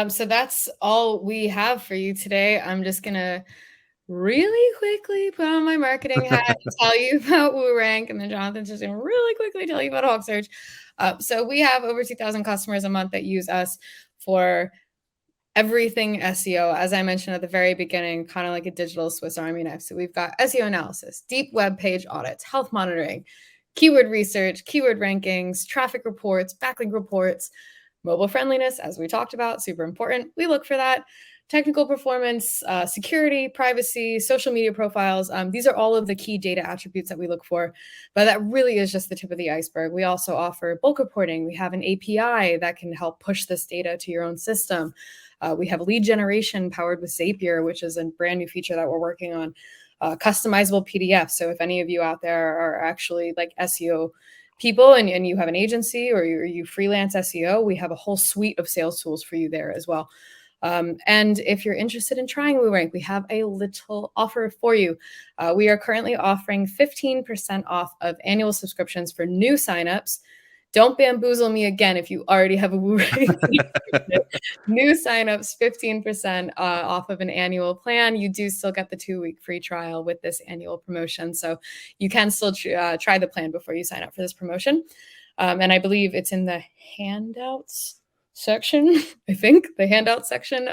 So that's all we have for you today. I'm just gonna really quickly put on my marketing hat and tell you about WooRank, and then Jonathan's just gonna really quickly tell you about HawkSearch. So we have over 2,000 customers a month that use us for everything SEO. As I mentioned at the very beginning, kind of like a digital Swiss Army knife. So we've got SEO analysis, deep web page audits, health monitoring, keyword research, keyword rankings, traffic reports, backlink reports, mobile friendliness, as we talked about, super important. We look for that. Technical performance, security, privacy, social media profiles. These are all of the key data attributes that we look for, but that really is just the tip of the iceberg. We also offer bulk reporting. We have an API that can help push this data to your own system. We have lead generation powered with Zapier, which is a brand new feature that we're working on. Customizable PDF. So if any of you out there are actually like SEO people and you have an agency or you freelance SEO, we have a whole suite of sales tools for you there as well. And if you're interested in trying WooRank, we have a little offer for you. We are currently offering 15% off of annual subscriptions for new signups. Don't bamboozle me again if you already have a WooRank. New signups, 15% off of an annual plan. You do still get the 2-week free trial with this annual promotion. So you can still try the plan before you sign up for this promotion. And I believe it's in the handouts section, I think, the handout section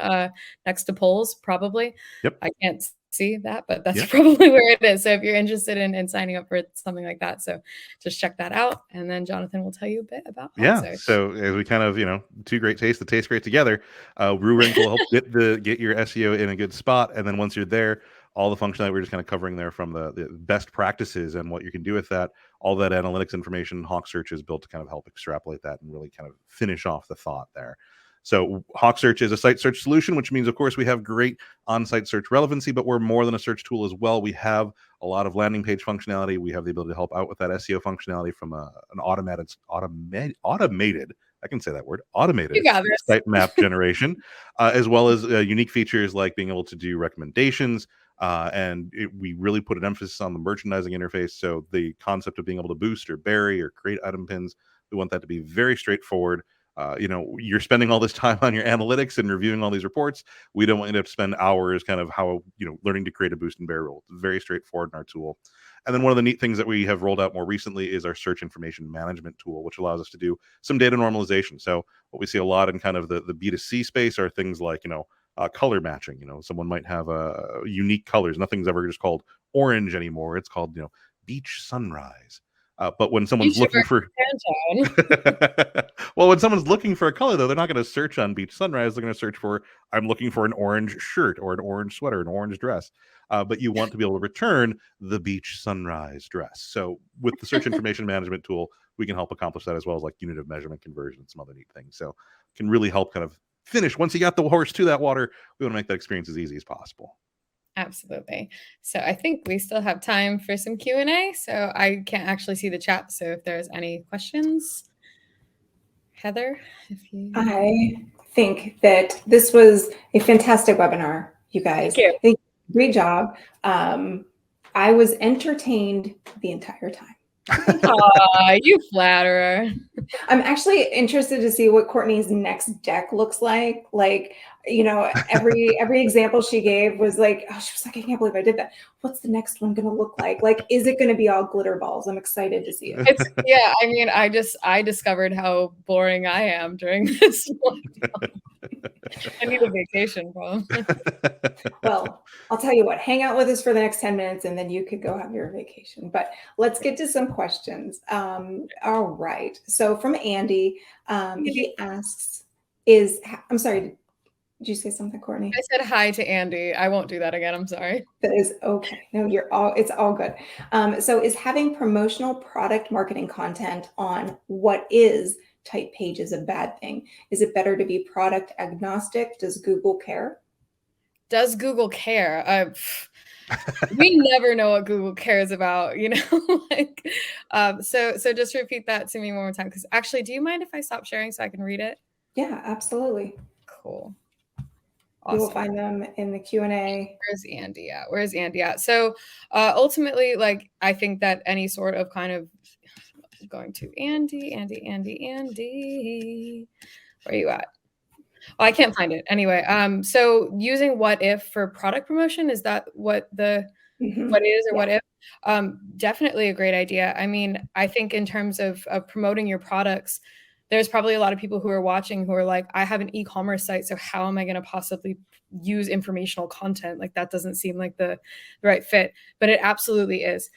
next to polls, probably. Yep. I can't see that, but that's probably where it is. So if you're interested in signing up for something like that, so just check that out. And then Jonathan will tell you a bit about HawkSearch. So as we kind of, two great tastes that taste great together, WooRank will help get your SEO in a good spot. And then once you're there, all the functionality we're just kind of covering there from the best practices and what you can do with that, all that analytics information, HawkSearch is built to kind of help extrapolate that and really kind of finish off the thought there. So HawkSearch is a site search solution, which means, of course, we have great on-site search relevancy, but we're more than a search tool as well. We have a lot of landing page functionality. We have the ability to help out with that SEO functionality from an automated, I can say that word, automated sitemap generation, as well as unique features like being able to do recommendations. We really put an emphasis on the merchandising interface. So the concept of being able to boost or bury or create item pins, we want that to be very straightforward. You're spending all this time on your analytics and reviewing all these reports. We don't want you to have to spend hours kind of learning to create a boost and bear rule. It's very straightforward in our tool. And then one of the neat things that we have rolled out more recently is our search information management tool, which allows us to do some data normalization. So what we see a lot in kind of the B2C space are things like, color matching. Someone might have unique colors. Nothing's ever just called orange anymore. It's called, beach sunrise. But when someone's looking for when someone's looking for a color, though, they're not going to search on beach sunrise. They're going to search for, I'm looking for an orange shirt or an orange sweater, an orange dress. But you want to be able to return the beach sunrise dress. So with the search information management tool, we can help accomplish that, as well as like unit of measurement conversion and some other neat things. So can really help kind of finish. Once you got the horse to that water, we want to make that experience as easy as possible. Absolutely. So I think we still have time for some Q&A. So I can't actually see the chat. So if there's any questions, Heather, if you... I think that this was a fantastic webinar, you guys. Thank you. Thank you. Great job. I was entertained the entire time. Aw, you flatterer. I'm actually interested to see what Courtney's next deck looks like. Like, you know, every example she gave was like, oh, she was like, I can't believe I did that. What's the next one going to look like? Like, is it going to be all glitter balls? I'm excited to see it. Yeah, I mean, I discovered how boring I am during this one. I need a vacation, bro. Well, I'll tell you what, hang out with us for the next 10 minutes and then you could go have your vacation. But let's get to some questions. All right. So from Andy, he asks, I'm sorry, did you say something, Courtney? I said hi to Andy. I won't do that again. I'm sorry. That is okay. No, it's all good. So is having promotional product marketing content on what is type pages a bad thing? Is it better to be product agnostic? Does Google care? Does Google care? We never know what Google cares about, you know. Like, so just repeat that to me one more time. Because actually, do you mind if I stop sharing so I can read it? Yeah, absolutely. Cool. Awesome. You will find them in the Q&A. Where's Andy at? So ultimately, like, I think that any sort of kind of going to Andy. Where are you at? Oh, I can't find it. Anyway, so using what if for product promotion, is that what the what is or what if? Definitely a great idea. I mean, I think in terms of promoting your products, there's probably a lot of people who are watching who are like, I have an e-commerce site, so how am I going to possibly use informational content? Like, that doesn't seem like the right fit, but it absolutely is,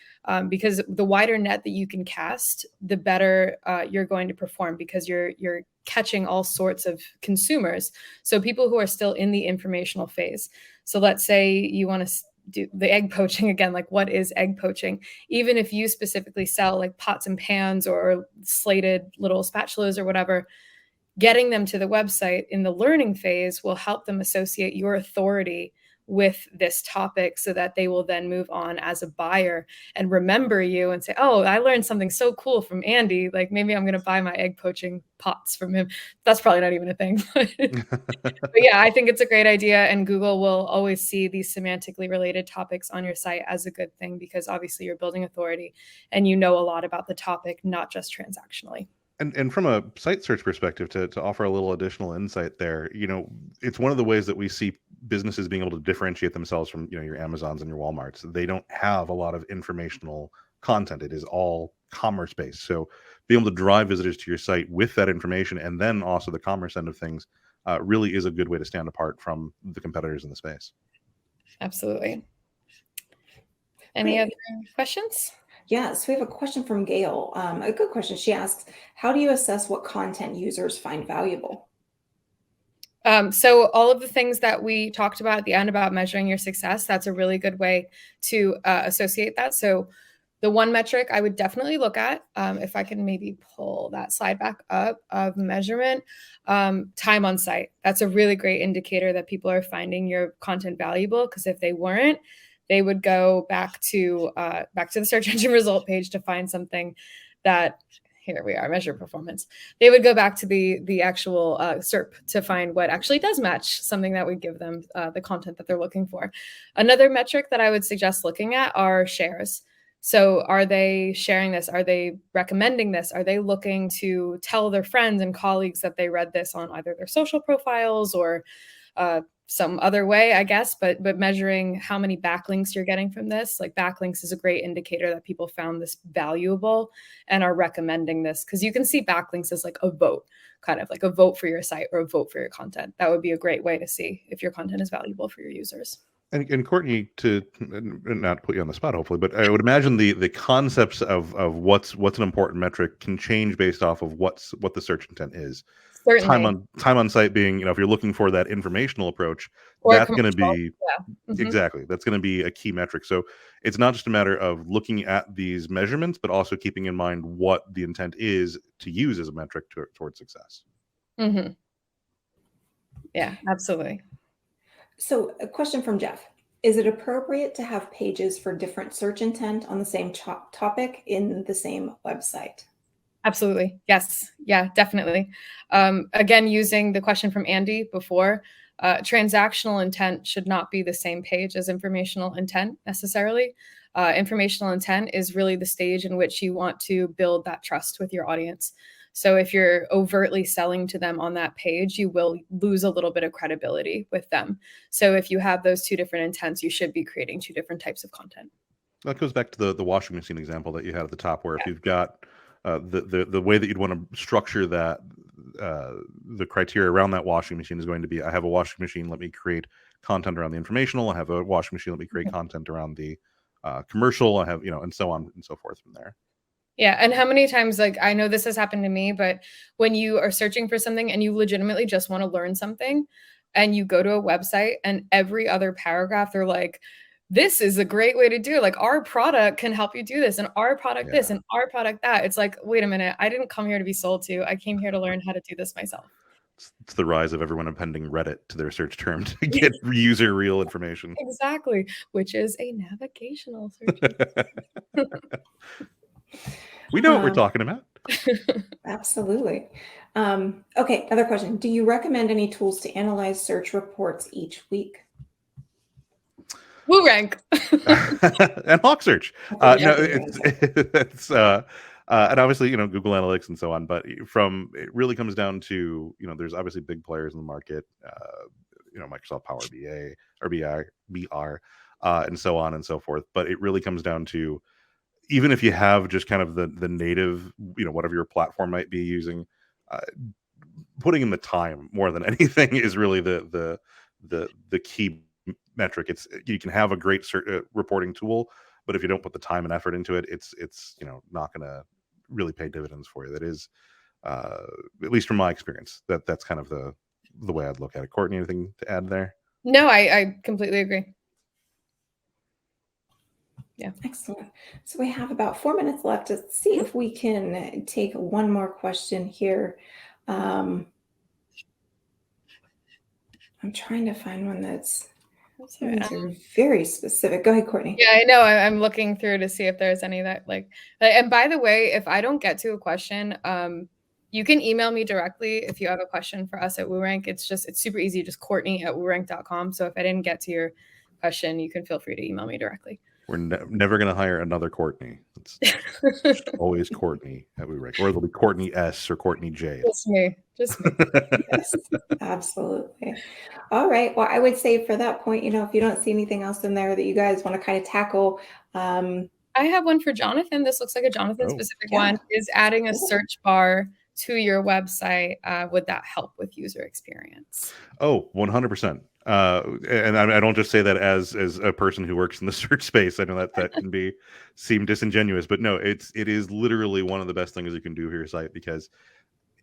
because the wider net that you can cast, the better you're going to perform, because you're catching all sorts of consumers. So people who are still in the informational phase. So let's say you want to do the egg poaching again, like what is egg poaching? Even if you specifically sell like pots and pans or slated little spatulas or whatever, getting them to the website in the learning phase will help them associate your authority with this topic, so that they will then move on as a buyer and remember you and say, oh, I learned something so cool from Andy. Like, maybe I'm going to buy my egg poaching pots from him. That's probably not even a thing. But yeah, I think it's a great idea. And Google will always see these semantically related topics on your site as a good thing, because obviously you're building authority and you know a lot about the topic, not just transactionally. And from a site search perspective, to offer a little additional insight there, you know, it's one of the ways that we see businesses being able to differentiate themselves from, you know, your Amazons and your Walmarts. They don't have a lot of informational content. It is all commerce based. So being able to drive visitors to your site with that information, and then also the commerce end of things, really is a good way to stand apart from the competitors in the space. Absolutely. Any other questions? Yes, we have a question from Gail. A good question. She asks, how do you assess what content users find valuable? So all of the things that we talked about at the end about measuring your success, that's a really good way to associate that. So the one metric I would definitely look at, if I can maybe pull that slide back up of measurement, time on site. That's a really great indicator that people are finding your content valuable, because if they weren't, they would go back to the search engine result page to find something that, here we are, measure performance. They would go back to the actual SERP to find what actually does match something that would give them the content that they're looking for. Another metric that I would suggest looking at are shares. So are they sharing this? Are they recommending this? Are they looking to tell their friends and colleagues that they read this on either their social profiles or some other way, I guess, but measuring how many backlinks you're getting from this. Like, backlinks is a great indicator that people found this valuable and are recommending this, because you can see backlinks as like a vote, kind of like a vote for your site or a vote for your content. That would be a great way to see if your content is valuable for your users. And Courtney, to not put you on the spot, hopefully, but I would imagine the concepts of what's an important metric can change based off of what the search intent is. Certainly. time on site being, if you're looking for that informational approach, Or that's going to commercial. be Yeah. Mhm. exactly, that's going to be a key metric. So it's not just a matter of looking at these measurements, but also keeping in mind what the intent is to use as a metric towards success. Mhm. Yeah, absolutely. So, a question from Jeff. Is it appropriate to have pages for different search intent on the same topic in the same website? Absolutely. Yes. Yeah, definitely. Again, using the question from Andy before, transactional intent should not be the same page as informational intent necessarily. Informational intent is really the stage in which you want to build that trust with your audience. So if you're overtly selling to them on that page, you will lose a little bit of credibility with them. So if you have those two different intents, you should be creating two different types of content. That goes back to the washing machine example that you had at the top, where if you've got the way that you'd want to structure that, the criteria around that washing machine is going to be: I have a washing machine, let me create content around the informational. I have a washing machine, let me create content around the commercial. I have, and so on and so forth from there. Yeah, and how many times, like, I know this has happened to me, but when you are searching for something and you legitimately just want to learn something and you go to a website and every other paragraph they're like, this is a great way to do it. Like, our product can help you do this, and our product this, Yeah. and our product that. It's like, wait a minute, I didn't come here to be sold to. I came here to learn how to do this myself. It's the rise of everyone appending Reddit to their search term to get user real information. Exactly, which is a navigational search. We know what we're talking about. Absolutely. Okay, another question. Do you recommend any tools to analyze search reports each week? WooRank. And HawkSearch. No, it's and obviously, Google Analytics and so on. But it really comes down to, there's obviously big players in the market, Microsoft Power BA or BR, and so on and so forth. But it really comes down to, even if you have just kind of the native, whatever your platform might be using, putting in the time more than anything is really the key metric. You can have a great reporting tool, but if you don't put the time and effort into it, it's not going to really pay dividends for you. That is, at least from my experience, that's kind of the way I'd look at it. Courtney, anything to add there? No, I completely agree. Yeah. Excellent. So we have about 4 minutes left to see if we can take one more question here. I'm trying to find one that's very specific. Go ahead, Courtney. Yeah, I know. I'm looking through to see if there's any that and by the way, if I don't get to a question, you can email me directly if you have a question for us at WooRank. It's super easy, just Courtney@woorank.com. So if I didn't get to your question, you can feel free to email me directly. We're never going to hire another Courtney. It's always Courtney at WooRank, or it'll be Courtney S or Courtney J. Just me. Yes, absolutely. All right. Well, I would say for that point, if you don't see anything else in there that you guys want to kind of tackle. I have one for Jonathan. This looks like a Jonathan specific one. Is adding a search bar to your website, would that help with user experience? Oh, 100%. And I don't just say that as a person who works in the search space. I know that can seem disingenuous, but no, it is literally one of the best things you can do for your site, because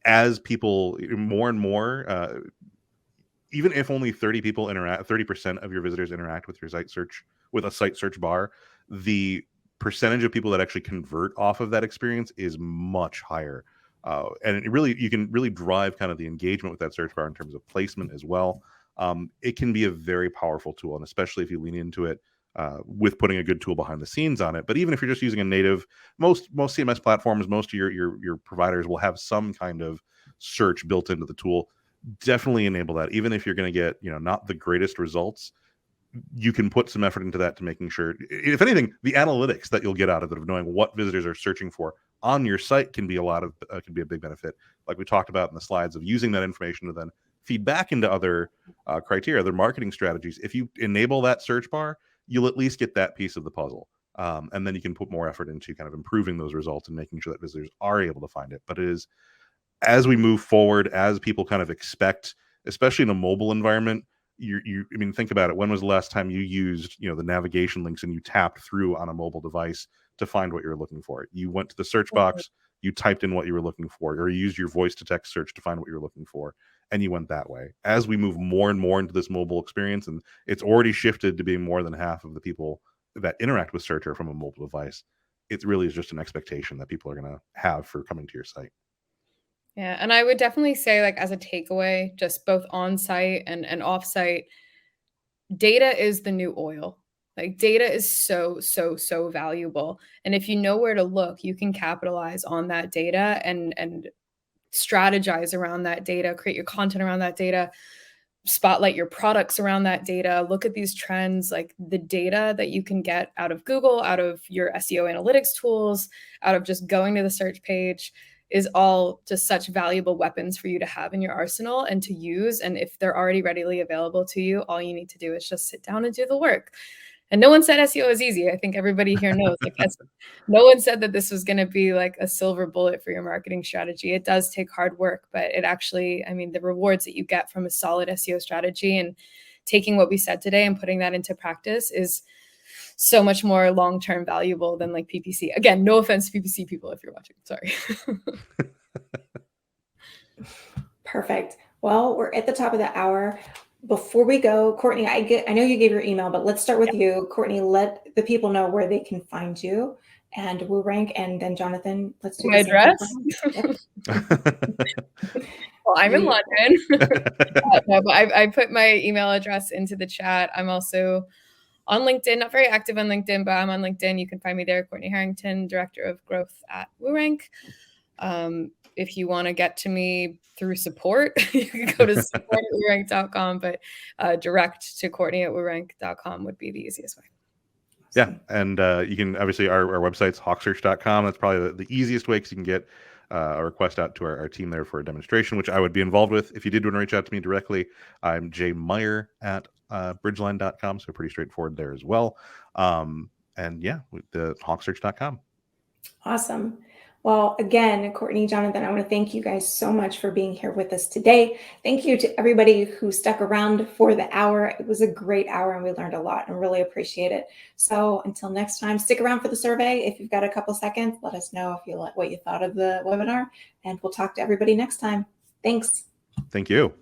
as people more and more, even if only 30% of your visitors interact with your site search with a site search bar, the percentage of people that actually convert off of that experience is much higher. And you can really drive kind of the engagement with that search bar in terms of placement as well. It can be a very powerful tool, and especially if you lean into it with putting a good tool behind the scenes on it. But even if you're just using a native, most CMS platforms, most of your providers will have some kind of search built into the tool. Definitely enable that. Even if you're going to get not the greatest results, you can put some effort into that to making sure, if anything, the analytics that you'll get out of it, of knowing what visitors are searching for on your site, can be a big benefit. Like we talked about in the slides, of using that information to then feed back into other criteria, other marketing strategies. If you enable that search bar, you'll at least get that piece of the puzzle. And then you can put more effort into kind of improving those results and making sure that visitors are able to find it. But it is, as we move forward, as people kind of expect, especially in a mobile environment, I mean, think about it. When was the last time you used, the navigation links and you tapped through on a mobile device to find what you're looking for? You went to the search box, you typed in what you were looking for, or you used your voice to text search to find what you were looking for, and you went that way. As we move more and more into this mobile experience, and it's already shifted to being more than half of the people that interact with search are from a mobile device, it really is just an expectation that people are going to have for coming to your site. Yeah, and I would definitely say, like, as a takeaway, just both on site and off site, data is the new oil. Like, data is so, so, so valuable. And if you know where to look, you can capitalize on that data and strategize around that data, create your content around that data, spotlight your products around that data, look at these trends. Like, the data that you can get out of Google, out of your SEO analytics tools, out of just going to the search page is all just such valuable weapons for you to have in your arsenal and to use. And if they're already readily available to you, all you need to do is just sit down and do the work. And no one said SEO is easy. I think everybody here knows, like, no one said that this was going to be like a silver bullet for your marketing strategy. It does take hard work, but it actually, I mean, the rewards that you get from a solid SEO strategy and taking what we said today and putting that into practice is so much more long-term valuable than like PPC. Again, no offense to PPC people if you're watching, sorry. Perfect. Well, we're at the top of the hour. Before we go, Courtney, I know you gave your email, but let's start with you. Courtney, let the people know where they can find you and WooRank, and then Jonathan, let's do My the same address? Yep. Well, I'm in London. No, but I put my email address into the chat. I'm also on LinkedIn, not very active on LinkedIn, but I'm on LinkedIn. You can find me there, Courtney Harrington, Director of Growth at WooRank. If you want to get to me through support, you can go to support@woorank.com, but direct to Courtney at woorank.com would be the easiest way. Yeah, and you can, obviously, our website's hawksearch.com. That's probably the easiest way, because you can get a request out to our team there for a demonstration, which I would be involved with. If you did want to reach out to me directly, I'm jmeyer at bridgeline.com, so pretty straightforward there as well. And yeah, the hawksearch.com. Awesome. Well, again, Courtney, Jonathan, I want to thank you guys so much for being here with us today. Thank you to everybody who stuck around for the hour. It was a great hour and we learned a lot and really appreciate it. So until next time, stick around for the survey. If you've got a couple seconds, let us know what you thought of the webinar, and we'll talk to everybody next time. Thanks. Thank you.